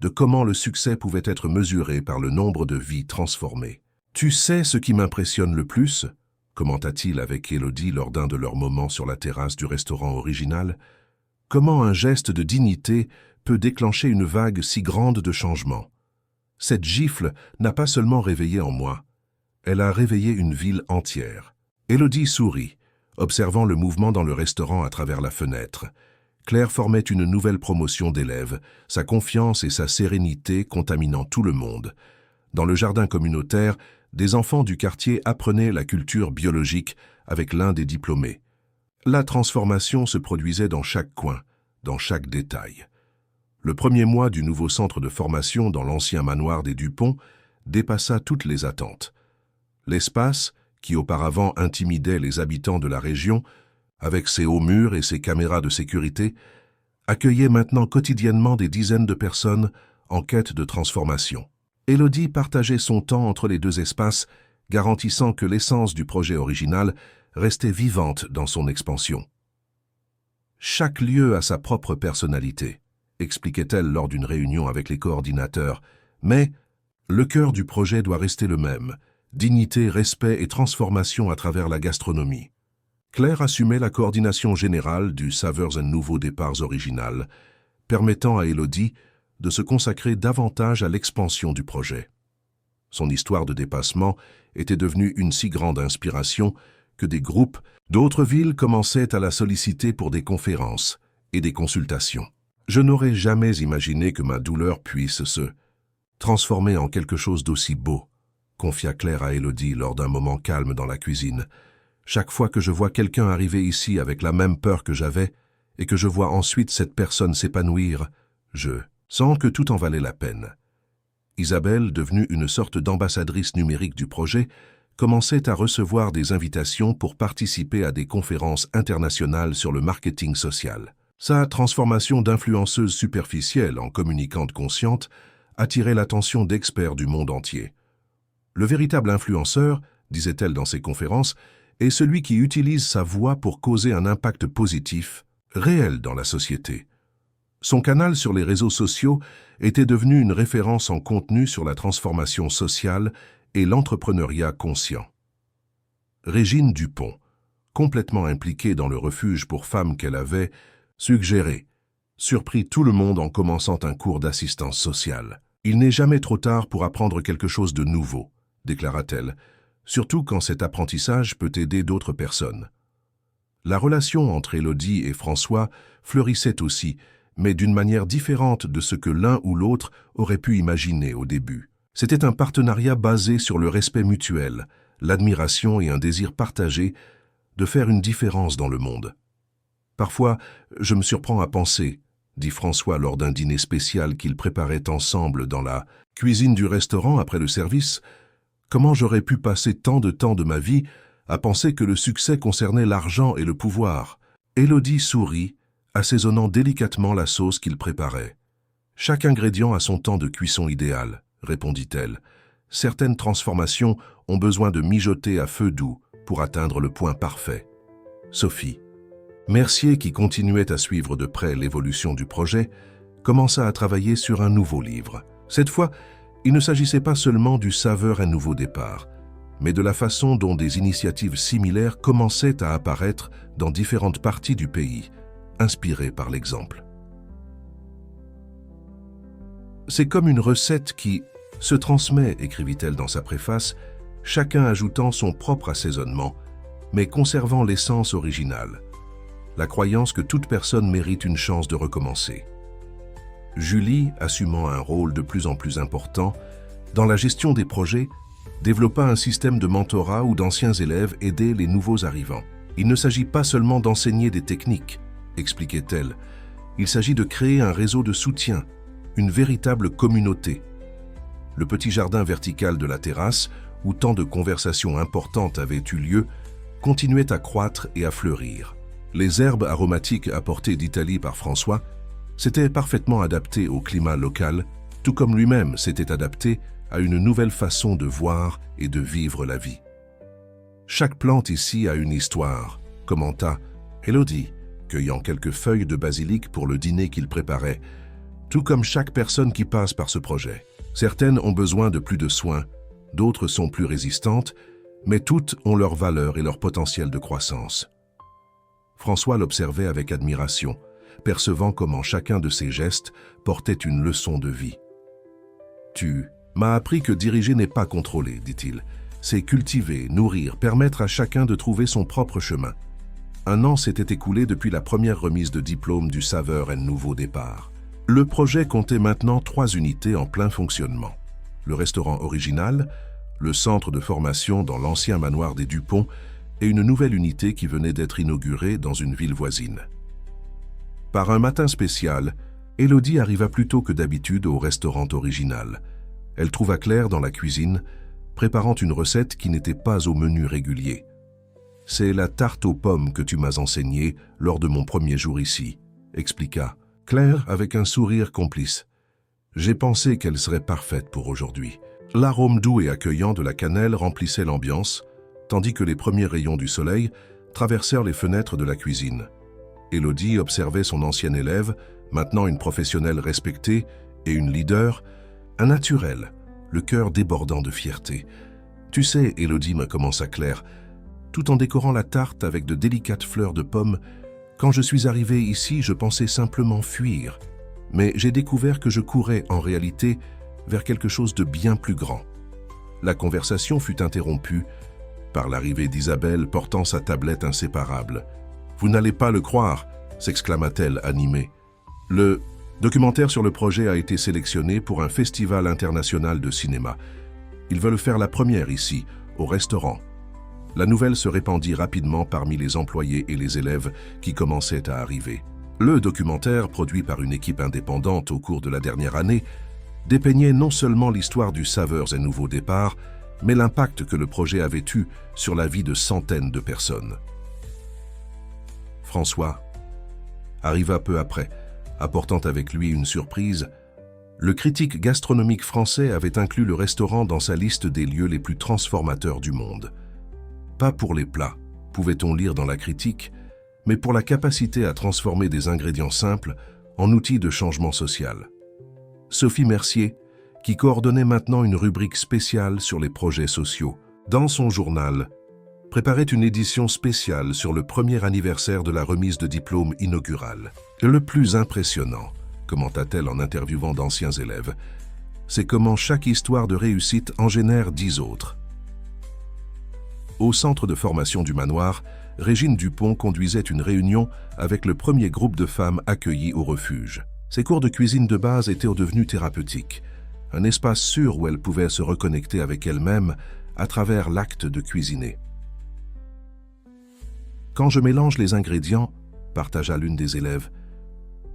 S1: de comment le succès pouvait être mesuré par le nombre de vies transformées. « Tu sais ce qui m'impressionne le plus ?» commenta-t-il avec Élodie lors d'un de leurs moments sur la terrasse du restaurant original. « Comment un geste de dignité peut déclencher une vague si grande de changement. Cette gifle n'a pas seulement réveillé en moi, elle a réveillé une ville entière. » Élodie sourit, observant le mouvement dans le restaurant à travers la fenêtre. Claire formait une nouvelle promotion d'élèves, sa confiance et sa sérénité contaminant tout le monde. Dans le jardin communautaire, des enfants du quartier apprenaient la culture biologique avec l'un des diplômés. La transformation se produisait dans chaque coin, dans chaque détail. Le premier mois du nouveau centre de formation dans l'ancien manoir des Dupont dépassa toutes les attentes. L'espace, qui auparavant intimidait les habitants de la région, avec ses hauts murs et ses caméras de sécurité, accueillait maintenant quotidiennement des dizaines de personnes en quête de transformation. Élodie partageait son temps entre les deux espaces, garantissant que l'essence du projet original restait vivante dans son expansion. « Chaque lieu a sa propre personnalité », expliquait-elle lors d'une réunion avec les coordinateurs, « mais le cœur du projet doit rester le même, dignité, respect et transformation à travers la gastronomie. » Claire assumait la coordination générale du Saveurs Un Nouveau Départ original, permettant à Élodie de se consacrer davantage à l'expansion du projet. Son histoire de dépassement était devenue une si grande inspiration que des groupes d'autres villes commençaient à la solliciter pour des conférences et des consultations. « Je n'aurais jamais imaginé que ma douleur puisse se transformer en quelque chose d'aussi beau », confia Claire à Élodie lors d'un moment calme dans la cuisine. « Chaque fois que je vois quelqu'un arriver ici avec la même peur que j'avais et que je vois ensuite cette personne s'épanouir, je sens que tout en valait la peine. » Isabelle, devenue une sorte d'ambassadrice numérique du projet, commençait à recevoir des invitations pour participer à des conférences internationales sur le marketing social. Sa transformation d'influenceuse superficielle en communicante consciente attirait l'attention d'experts du monde entier. Le véritable influenceur, disait-elle dans ses conférences, est celui qui utilise sa voix pour causer un impact positif, réel dans la société. Son canal sur les réseaux sociaux était devenu une référence en contenu sur la transformation sociale et l'entrepreneuriat conscient. Régine Dupont, complètement impliquée dans le refuge pour femmes qu'elle avait, suggéré, surprit tout le monde en commençant un cours d'assistance sociale. « Il n'est jamais trop tard pour apprendre quelque chose de nouveau », déclara-t-elle, surtout quand cet apprentissage peut aider d'autres personnes. La relation entre Élodie et François fleurissait aussi, mais d'une manière différente de ce que l'un ou l'autre aurait pu imaginer au début. C'était un partenariat basé sur le respect mutuel, l'admiration et un désir partagé de faire une différence dans le monde. « Parfois, je me surprends à penser », dit François lors d'un dîner spécial qu'ils préparaient ensemble dans la cuisine du restaurant après le service, « comment j'aurais pu passer tant de temps de ma vie à penser que le succès concernait l'argent et le pouvoir. » Élodie sourit, assaisonnant délicatement la sauce qu'il préparait. « Chaque ingrédient a son temps de cuisson idéal, » répondit-elle. « Certaines transformations ont besoin de mijoter à feu doux pour atteindre le point parfait. » Sophie. Mercier, qui continuait à suivre de près l'évolution du projet, commença à travailler sur un nouveau livre. Cette fois, il ne s'agissait pas seulement du saveur un nouveau départ, mais de la façon dont des initiatives similaires commençaient à apparaître dans différentes parties du pays, inspirées par l'exemple. « C'est comme une recette qui se transmet », écrivit-elle dans sa préface, chacun ajoutant son propre assaisonnement, mais conservant l'essence originale. La croyance que toute personne mérite une chance de recommencer. Julie, assumant un rôle de plus en plus important, dans la gestion des projets, développa un système de mentorat où d'anciens élèves aidaient les nouveaux arrivants. Il ne s'agit pas seulement d'enseigner des techniques, expliquait-elle. Il s'agit de créer un réseau de soutien, une véritable communauté. Le petit jardin vertical de la terrasse, où tant de conversations importantes avaient eu lieu, continuait à croître et à fleurir. Les herbes aromatiques apportées d'Italie par François s'étaient parfaitement adaptées au climat local, tout comme lui-même s'était adapté à une nouvelle façon de voir et de vivre la vie. « Chaque plante ici a une histoire », commenta Élodie, cueillant quelques feuilles de basilic pour le dîner qu'il préparait, tout comme chaque personne qui passe par ce projet. Certaines ont besoin de plus de soins, d'autres sont plus résistantes, mais toutes ont leur valeur et leur potentiel de croissance. François l'observait avec admiration, percevant comment chacun de ses gestes portait une leçon de vie. « Tu m'as appris que diriger n'est pas contrôler, dit-il. C'est cultiver, nourrir, permettre à chacun de trouver son propre chemin. » Un an s'était écoulé depuis la première remise de diplôme du Saveur et Nouveau Départ. Le projet comptait maintenant 3 unités en plein fonctionnement. Le restaurant original, le centre de formation dans l'ancien manoir des Dupont et une nouvelle unité qui venait d'être inaugurée dans une ville voisine. Par un matin spécial, Élodie arriva plus tôt que d'habitude au restaurant original. Elle trouva Claire dans la cuisine, préparant une recette qui n'était pas au menu régulier. « C'est la tarte aux pommes que tu m'as enseignée lors de mon premier jour ici », expliqua Claire avec un sourire complice. « J'ai pensé qu'elle serait parfaite pour aujourd'hui. » L'arôme doux et accueillant de la cannelle remplissait l'ambiance, tandis que les premiers rayons du soleil traversèrent les fenêtres de la cuisine. Élodie observait son ancienne élève, maintenant une professionnelle respectée et une leader, un naturel, le cœur débordant de fierté. « Tu sais, Élodie, me commença Claire, tout en décorant la tarte avec de délicates fleurs de pommes, quand je suis arrivée ici, je pensais simplement fuir. Mais j'ai découvert que je courais en réalité vers quelque chose de bien plus grand. » La conversation fut interrompue par l'arrivée d'Isabelle portant sa tablette inséparable. « Vous n'allez pas le croire !» s'exclama-t-elle animée. « Le documentaire sur le projet a été sélectionné pour un festival international de cinéma. Ils veulent faire la première ici, au restaurant. » La nouvelle se répandit rapidement parmi les employés et les élèves qui commençaient à arriver. Le documentaire, produit par une équipe indépendante au cours de la dernière année, dépeignait non seulement l'histoire du Saveurs et Nouveau Départ, mais l'impact que le projet avait eu sur la vie de centaines de personnes. François, arriva peu après, apportant avec lui une surprise. Le critique gastronomique français avait inclus le restaurant dans sa liste des lieux les plus transformateurs du monde. Pas pour les plats, pouvait-on lire dans la critique, mais pour la capacité à transformer des ingrédients simples en outils de changement social. Sophie Mercier, qui coordonnait maintenant une rubrique spéciale sur les projets sociaux, dans son journal, préparait une édition spéciale sur le premier anniversaire de la remise de diplôme inaugurale. Le plus impressionnant, commenta-t-elle en interviewant d'anciens élèves, c'est comment chaque histoire de réussite en génère 10 autres. Au centre de formation du manoir, Régine Dupont conduisait une réunion avec le premier groupe de femmes accueillies au refuge. Ses cours de cuisine de base étaient devenus thérapeutiques, un espace sûr où elle pouvait se reconnecter avec elle-même à travers l'acte de cuisiner. Quand je mélange les ingrédients, partagea l'une des élèves,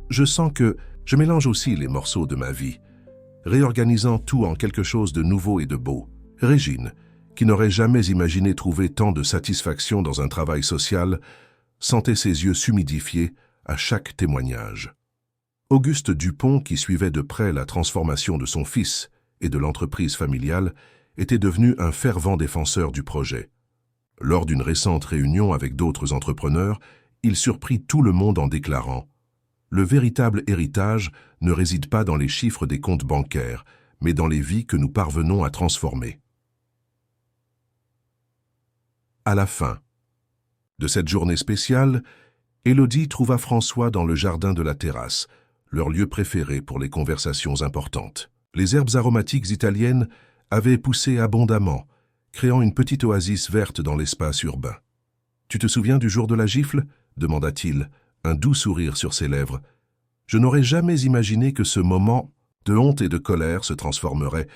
S1: je sens que je mélange aussi les morceaux de ma vie, réorganisant tout en quelque chose de nouveau et de beau. Régine, qui n'aurait jamais imaginé trouver tant de satisfaction dans un travail social, sentait ses yeux s'humidifier à chaque témoignage. Auguste Dupont, qui suivait de près la transformation de son fils et de l'entreprise familiale, était devenu un fervent défenseur du projet. Lors d'une récente réunion avec d'autres entrepreneurs, il surprit tout le monde en déclarant « Le véritable héritage ne réside pas dans les chiffres des comptes bancaires, mais dans les vies que nous parvenons à transformer. » À la fin de cette journée spéciale, Élodie trouva François dans le jardin de la terrasse, leur lieu préféré pour les conversations importantes. Les herbes aromatiques italiennes avaient poussé abondamment, créant une petite oasis verte dans l'espace urbain. « Tu te souviens du jour de la gifle ?» demanda-t-il, un doux sourire sur ses lèvres. « Je n'aurais jamais imaginé que ce moment de honte et de colère se transformerait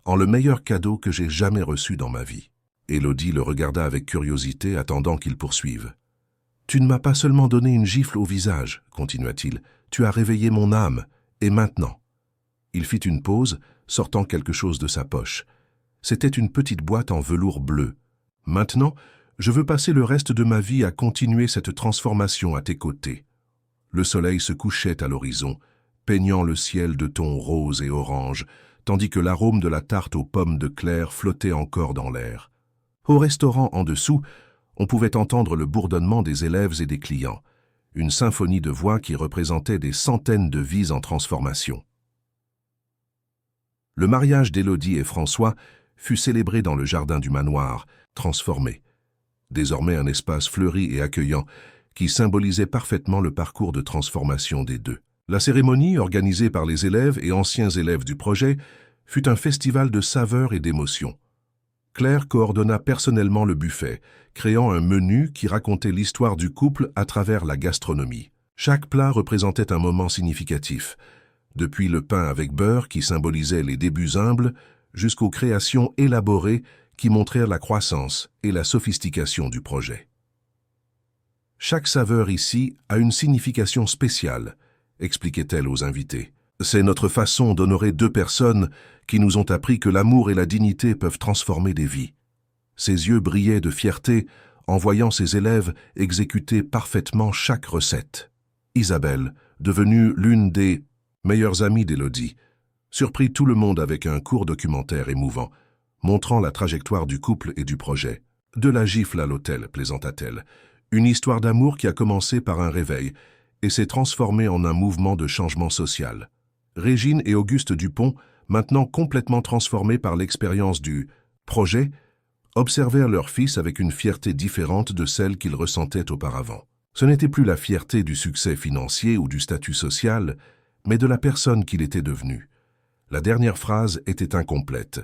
S1: en le meilleur cadeau que j'ai jamais reçu dans ma vie. » Élodie le regarda avec curiosité, attendant qu'il poursuive. « Tu ne m'as pas seulement donné une gifle au visage, continua-t-il, tu as réveillé mon âme, et maintenant ?» Il fit une pause, sortant quelque chose de sa poche. C'était une petite boîte en velours bleu. « Maintenant, je veux passer le reste de ma vie à continuer cette transformation à tes côtés. » Le soleil se couchait à l'horizon, peignant le ciel de tons roses et oranges, tandis que l'arôme de la tarte aux pommes de Claire flottait encore dans l'air. Au restaurant en dessous, on pouvait entendre le bourdonnement des élèves et des clients, une symphonie de voix qui représentait des centaines de vies en transformation. Le mariage d'Élodie et François fut célébré dans le jardin du manoir, transformé. Désormais un espace fleuri et accueillant, qui symbolisait parfaitement le parcours de transformation des deux. La cérémonie, organisée par les élèves et anciens élèves du projet, fut un festival de saveurs et d'émotions. Claire coordonna personnellement le buffet, créant un menu qui racontait l'histoire du couple à travers la gastronomie. Chaque plat représentait un moment significatif, depuis le pain avec beurre qui symbolisait les débuts humbles, jusqu'aux créations élaborées qui montrèrent la croissance et la sophistication du projet. Chaque saveur ici a une signification spéciale, expliquait-elle aux invités. C'est notre façon d'honorer deux personnes qui nous ont appris que l'amour et la dignité peuvent transformer des vies. Ses yeux brillaient de fierté en voyant ses élèves exécuter parfaitement chaque recette. Isabelle, devenue l'une des meilleures amies d'Élodie, surprit tout le monde avec un court documentaire émouvant, montrant la trajectoire du couple et du projet. De la gifle à l'hôtel, plaisanta-t-elle. Une histoire d'amour qui a commencé par un réveil et s'est transformée en un mouvement de changement social. Régine et Auguste Dupont, maintenant complètement transformés par l'expérience du projet, observèrent leur fils avec une fierté différente de celle qu'ils ressentaient auparavant. Ce n'était plus la fierté du succès financier ou du statut social, mais de la personne qu'il était devenu. La dernière phrase était incomplète.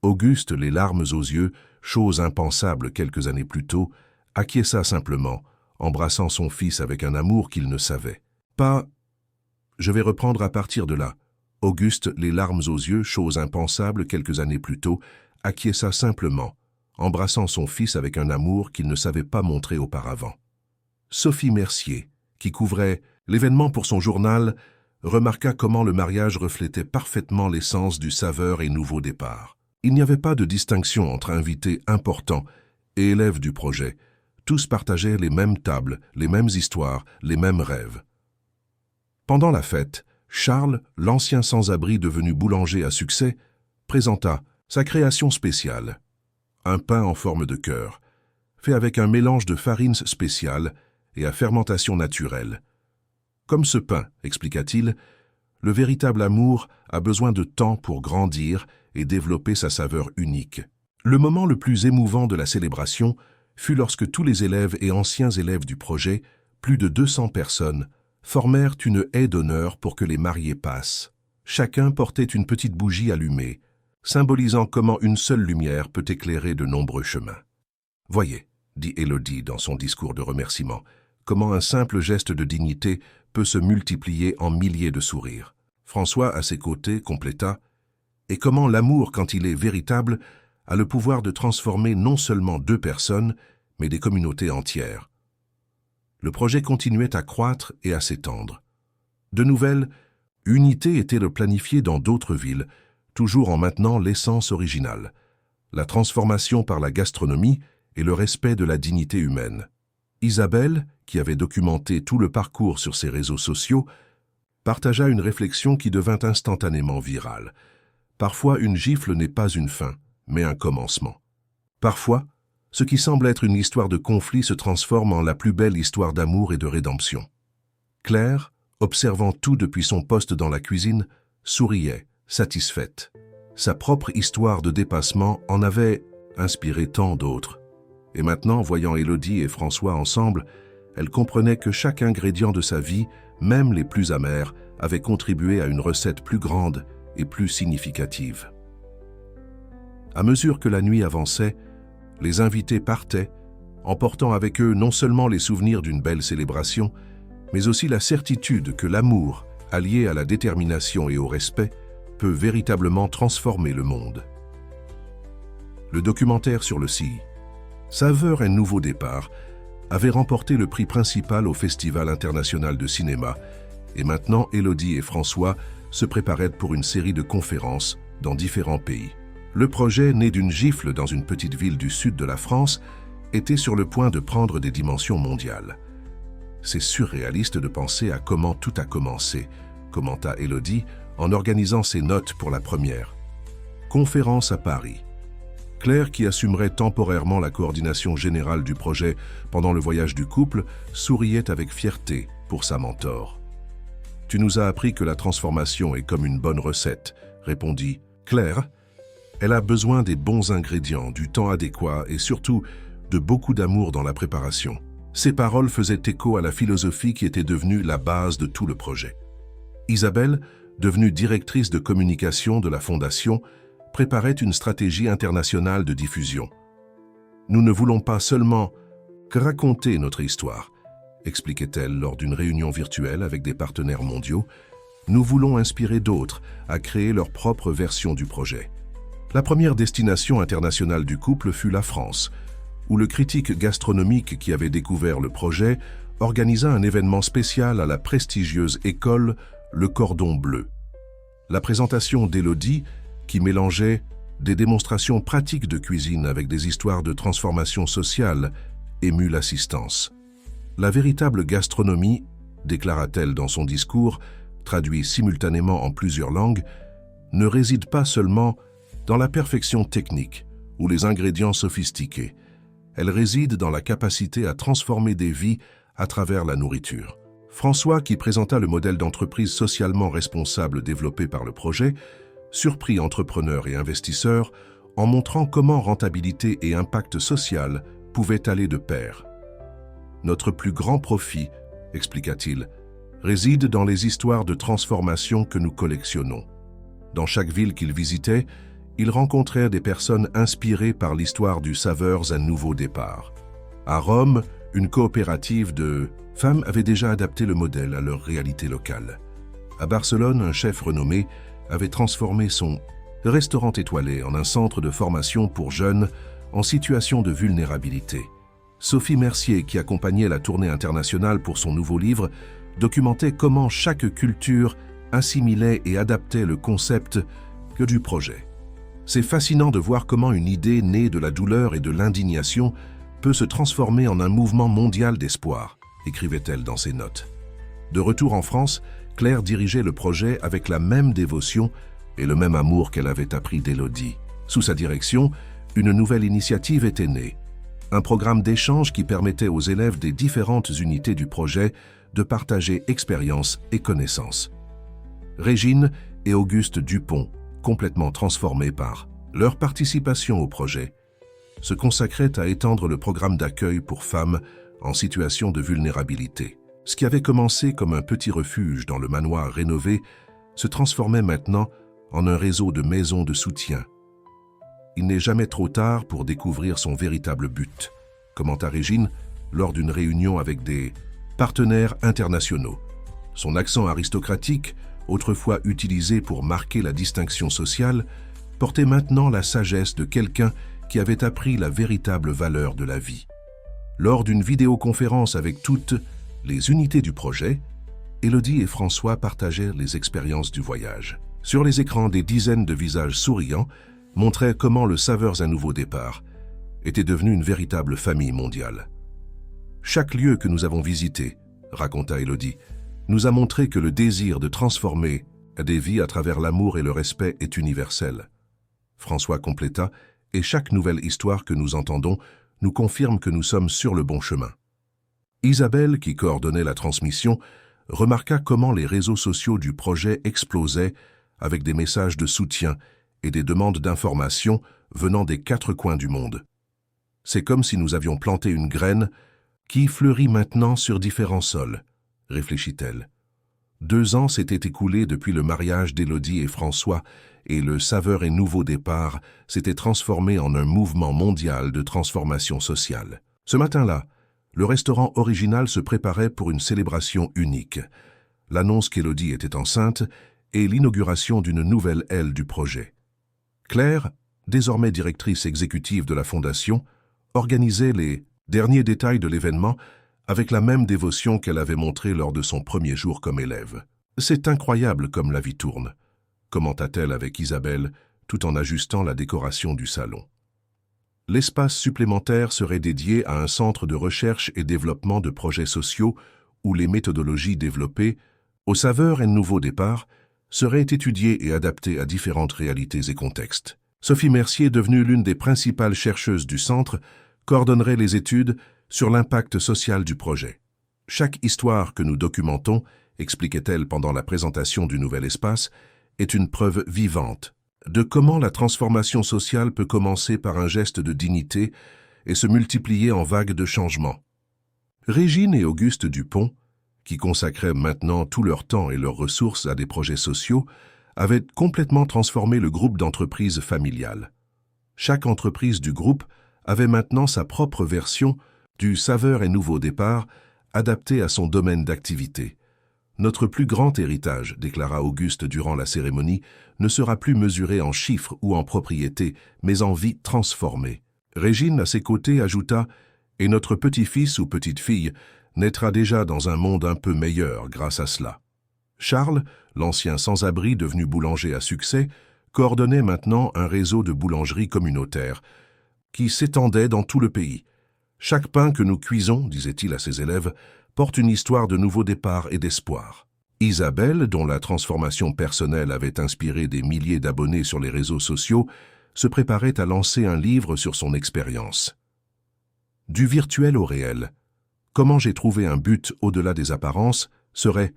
S1: Auguste, les larmes aux yeux, chose impensable quelques années plus tôt, acquiesça simplement, embrassant son fils avec un amour qu'il ne savait. Pas « je vais reprendre à partir de là ». Auguste, les larmes aux yeux, chose impensable quelques années plus tôt, acquiesça simplement, embrassant son fils avec un amour qu'il ne savait pas montrer auparavant. Sophie Mercier, qui couvrait l'événement pour son journal, remarqua comment le mariage reflétait parfaitement l'essence du saveur et nouveau départ. Il n'y avait pas de distinction entre invités importants et élèves du projet. Tous partageaient les mêmes tables, les mêmes histoires, les mêmes rêves. Pendant la fête, Charles, l'ancien sans-abri devenu boulanger à succès, présenta sa création spéciale. Un pain en forme de cœur, fait avec un mélange de farines spéciales et à fermentation naturelle. Comme ce pain, expliqua-t-il, le véritable amour a besoin de temps pour grandir et développer sa saveur unique. Le moment le plus émouvant de la célébration fut lorsque tous les élèves et anciens élèves du projet, plus de 200 personnes, formèrent une haie d'honneur pour que les mariés passent. Chacun portait une petite bougie allumée, symbolisant comment une seule lumière peut éclairer de nombreux chemins. « Voyez, dit Élodie dans son discours de remerciement, comment un simple geste de dignité peut se multiplier en milliers de sourires. » François, à ses côtés, compléta « Et comment l'amour, quand il est véritable, a le pouvoir de transformer non seulement 2 personnes, mais des communautés entières. » Le projet continuait à croître et à s'étendre. De nouvelles unités étaient planifiées dans d'autres villes, toujours en maintenant l'essence originale, la transformation par la gastronomie et le respect de la dignité humaine. Isabelle, qui avait documenté tout le parcours sur ses réseaux sociaux, partagea une réflexion qui devint instantanément virale. Parfois, une gifle n'est pas une fin, mais un commencement. Parfois, ce qui semble être une histoire de conflit se transforme en la plus belle histoire d'amour et de rédemption. Claire, observant tout depuis son poste dans la cuisine, souriait, satisfaite. Sa propre histoire de dépassement en avait inspiré tant d'autres. Et maintenant, voyant Élodie et François ensemble, elle comprenait que chaque ingrédient de sa vie, même les plus amers, avait contribué à une recette plus grande et plus significative. À mesure que la nuit avançait, les invités partaient, emportant avec eux non seulement les souvenirs d'une belle célébration, mais aussi la certitude que l'amour, allié à la détermination et au respect, peut véritablement transformer le monde. Le documentaire sur le CIE, Saveur un nouveau départ, avait remporté le prix principal au Festival international de cinéma, et maintenant Élodie et François se préparaient pour une série de conférences dans différents pays. Le projet, né d'une gifle dans une petite ville du sud de la France, était sur le point de prendre des dimensions mondiales. C'est surréaliste de penser à comment tout a commencé, commenta Élodie en organisant ses notes pour la première. Conférence à Paris. Claire, qui assumerait temporairement la coordination générale du projet pendant le voyage du couple, souriait avec fierté pour sa mentor. « Tu nous as appris que la transformation est comme une bonne recette, » répondit Claire. Elle a besoin des bons ingrédients, du temps adéquat et surtout de beaucoup d'amour dans la préparation. Ces paroles faisaient écho à la philosophie qui était devenue la base de tout le projet. Isabelle, devenue directrice de communication de la Fondation, préparait une stratégie internationale de diffusion. « Nous ne voulons pas seulement raconter notre histoire, » expliquait-elle lors d'une réunion virtuelle avec des partenaires mondiaux. « Nous voulons inspirer d'autres à créer leur propre version du projet. » La première destination internationale du couple fut la France, où le critique gastronomique qui avait découvert le projet organisa un événement spécial à la prestigieuse école Le Cordon Bleu. La présentation d'Élodie, qui mélangeait des démonstrations pratiques de cuisine avec des histoires de transformation sociale, émut l'assistance. La véritable gastronomie, déclara-t-elle dans son discours, traduit simultanément en plusieurs langues, ne réside pas seulement dans la perfection technique ou les ingrédients sophistiqués. Elle réside dans la capacité à transformer des vies à travers la nourriture. François, qui présenta le modèle d'entreprise socialement responsable développé par le projet, surprit entrepreneurs et investisseurs en montrant comment rentabilité et impact social pouvaient aller de pair. « Notre plus grand profit, expliqua-t-il, réside dans les histoires de transformation que nous collectionnons. » Dans chaque ville qu'il visitait, ils rencontrèrent des personnes inspirées par l'histoire du Saveurs un nouveau départ. À Rome, une coopérative de femmes avait déjà adapté le modèle à leur réalité locale. À Barcelone, un chef renommé avait transformé son restaurant étoilé en un centre de formation pour jeunes en situation de vulnérabilité. Sophie Mercier, qui accompagnait la tournée internationale pour son nouveau livre, documentait comment chaque culture assimilait et adaptait le concept du projet. C'est fascinant de voir comment une idée née de la douleur et de l'indignation peut se transformer en un mouvement mondial d'espoir, écrivait-elle dans ses notes. De retour en France, Claire dirigeait le projet avec la même dévotion et le même amour qu'elle avait appris d'Élodie. Sous sa direction, une nouvelle initiative était née. Un programme d'échange qui permettait aux élèves des différentes unités du projet de partager expériences et connaissances. Régine et Auguste Dupont, complètement transformés par leur participation au projet, se consacraient à étendre le programme d'accueil pour femmes en situation de vulnérabilité. Ce qui avait commencé comme un petit refuge dans le manoir rénové se transformait maintenant en un réseau de maisons de soutien. Il n'est jamais trop tard pour découvrir son véritable but, commenta Régine lors d'une réunion avec des partenaires internationaux. Son accent aristocratique, autrefois utilisé pour marquer la distinction sociale, portait maintenant la sagesse de quelqu'un qui avait appris la véritable valeur de la vie. Lors d'une vidéoconférence avec toutes les unités du projet, Élodie et François partagèrent les expériences du voyage. Sur les écrans, des dizaines de visages souriants montraient comment le Saveurs un nouveau départ était devenu une véritable famille mondiale. Chaque lieu que nous avons visité, raconta Élodie, nous a montré que le désir de transformer des vies à travers l'amour et le respect est universel. François compléta, et chaque nouvelle histoire que nous entendons nous confirme que nous sommes sur le bon chemin. Isabelle, qui coordonnait la transmission, remarqua comment les réseaux sociaux du projet explosaient avec des messages de soutien et des demandes d'informations venant des 4 coins du monde. C'est comme si nous avions planté une graine qui fleurit maintenant sur différents sols, réfléchit-elle. 2 ans s'étaient écoulés depuis le mariage d'Élodie et François et le Saveurs et nouveau départ s'était transformé en un mouvement mondial de transformation sociale. Ce matin-là, le restaurant original se préparait pour une célébration unique. L'annonce qu'Élodie était enceinte et l'inauguration d'une nouvelle aile du projet. Claire, désormais directrice exécutive de la Fondation, organisait les derniers détails de l'événement avec la même dévotion qu'elle avait montrée lors de son premier jour comme élève. « C'est incroyable comme la vie tourne », commenta-t-elle avec Isabelle, tout en ajustant la décoration du salon. L'espace supplémentaire serait dédié à un centre de recherche et développement de projets sociaux où les méthodologies développées, au Saveurs et nouveau départ, seraient étudiées et adaptées à différentes réalités et contextes. Sophie Mercier, devenue l'une des principales chercheuses du centre, coordonnerait les études sur l'impact social du projet. Chaque histoire que nous documentons, expliquait-elle pendant la présentation du nouvel espace, est une preuve vivante de comment la transformation sociale peut commencer par un geste de dignité et se multiplier en vagues de changements. Régine et Auguste Dupont, qui consacraient maintenant tout leur temps et leurs ressources à des projets sociaux, avaient complètement transformé le groupe d'entreprises familiales. Chaque entreprise du groupe avait maintenant sa propre version du Saveurs et nouveau départ, adaptée à son domaine d'activité. Notre plus grand héritage, déclara Auguste durant la cérémonie, ne sera plus mesuré en chiffres ou en propriétés, mais en vie transformée. Régine, à ses côtés, ajouta « Et notre petit-fils ou petite-fille naîtra déjà dans un monde un peu meilleur grâce à cela. » Charles, l'ancien sans-abri devenu boulanger à succès, coordonnait maintenant un réseau de boulangeries communautaires qui s'étendait dans tout le pays. « Chaque pain que nous cuisons, disait-il à ses élèves, porte une histoire de nouveau départ et d'espoir. » Isabelle, dont la transformation personnelle avait inspiré des milliers d'abonnés sur les réseaux sociaux, se préparait à lancer un livre sur son expérience. Du virtuel au réel, comment j'ai trouvé un but au-delà des apparences serait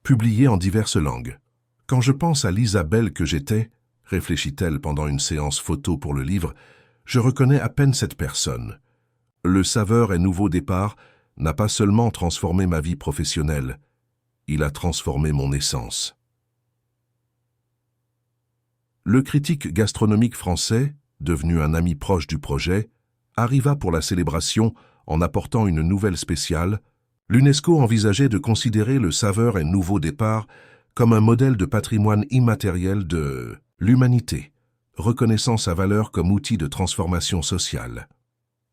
S1: publié en diverses langues. Quand je pense à l'Isabelle que j'étais, réfléchit-elle pendant une séance photo pour le livre, je reconnais à peine cette personne. Le Saveurs et nouveau départ n'a pas seulement transformé ma vie professionnelle, il a transformé mon essence. Le critique gastronomique français, devenu un ami proche du projet, arriva pour la célébration en apportant une nouvelle spéciale. L'UNESCO envisageait de considérer le Saveurs et nouveau départ comme un modèle de patrimoine immatériel de l'humanité, reconnaissant sa valeur comme outil de transformation sociale.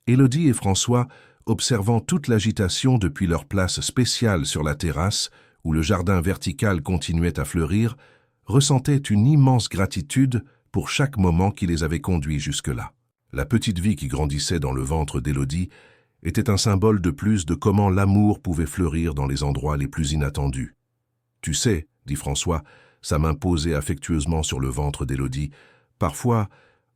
S1: Élodie et François, observant toute l'agitation depuis leur place spéciale sur la terrasse, où le jardin vertical continuait à fleurir, ressentaient une immense gratitude pour chaque moment qui les avait conduits jusque-là. La petite vie qui grandissait dans le ventre d'Élodie était un symbole de plus de comment l'amour pouvait fleurir dans les endroits les plus inattendus. Tu sais, dit François, sa main posée affectueusement sur le ventre d'Élodie, parfois,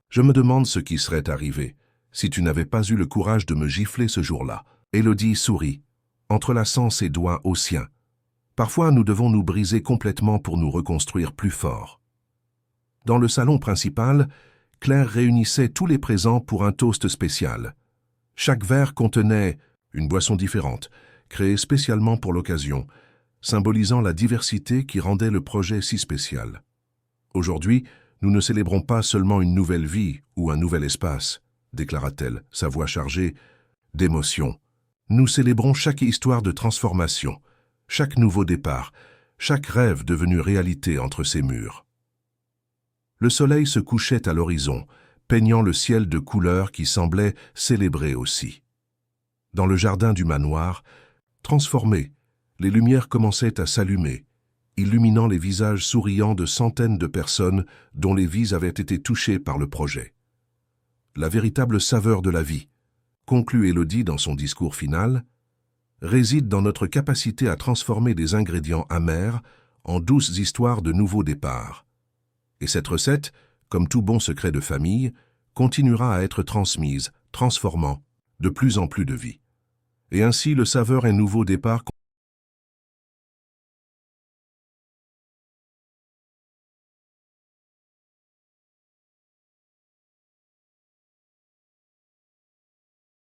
S1: je me demande ce qui serait arrivé si tu n'avais pas eu le courage de me gifler ce jour-là. Élodie sourit, entrelaçant ses doigts aux siens. Parfois, nous devons nous briser complètement pour nous reconstruire plus forts. Dans le salon principal, Claire réunissait tous les présents pour un toast spécial. Chaque verre contenait une boisson différente, créée spécialement pour l'occasion, symbolisant la diversité qui rendait le projet si spécial. Aujourd'hui, nous ne célébrons pas seulement une nouvelle vie ou un nouvel espace, déclara-t-elle, sa voix chargée d'émotion. Nous célébrons chaque histoire de transformation, chaque nouveau départ, chaque rêve devenu réalité entre ces murs. Le soleil se couchait à l'horizon, peignant le ciel de couleurs qui semblaient célébrer aussi. Dans le jardin du manoir, transformé, les lumières commençaient à s'allumer, illuminant les visages souriants de centaines de personnes dont les vies avaient été touchées par le projet. La véritable saveur de la vie, conclut Élodie dans son discours final, réside dans notre capacité à transformer des ingrédients amers en douces histoires de nouveaux départs. Et cette recette, comme tout bon secret de famille, continuera à être transmise, transformant de plus en plus de vies. Et ainsi le saveur et nouveau départ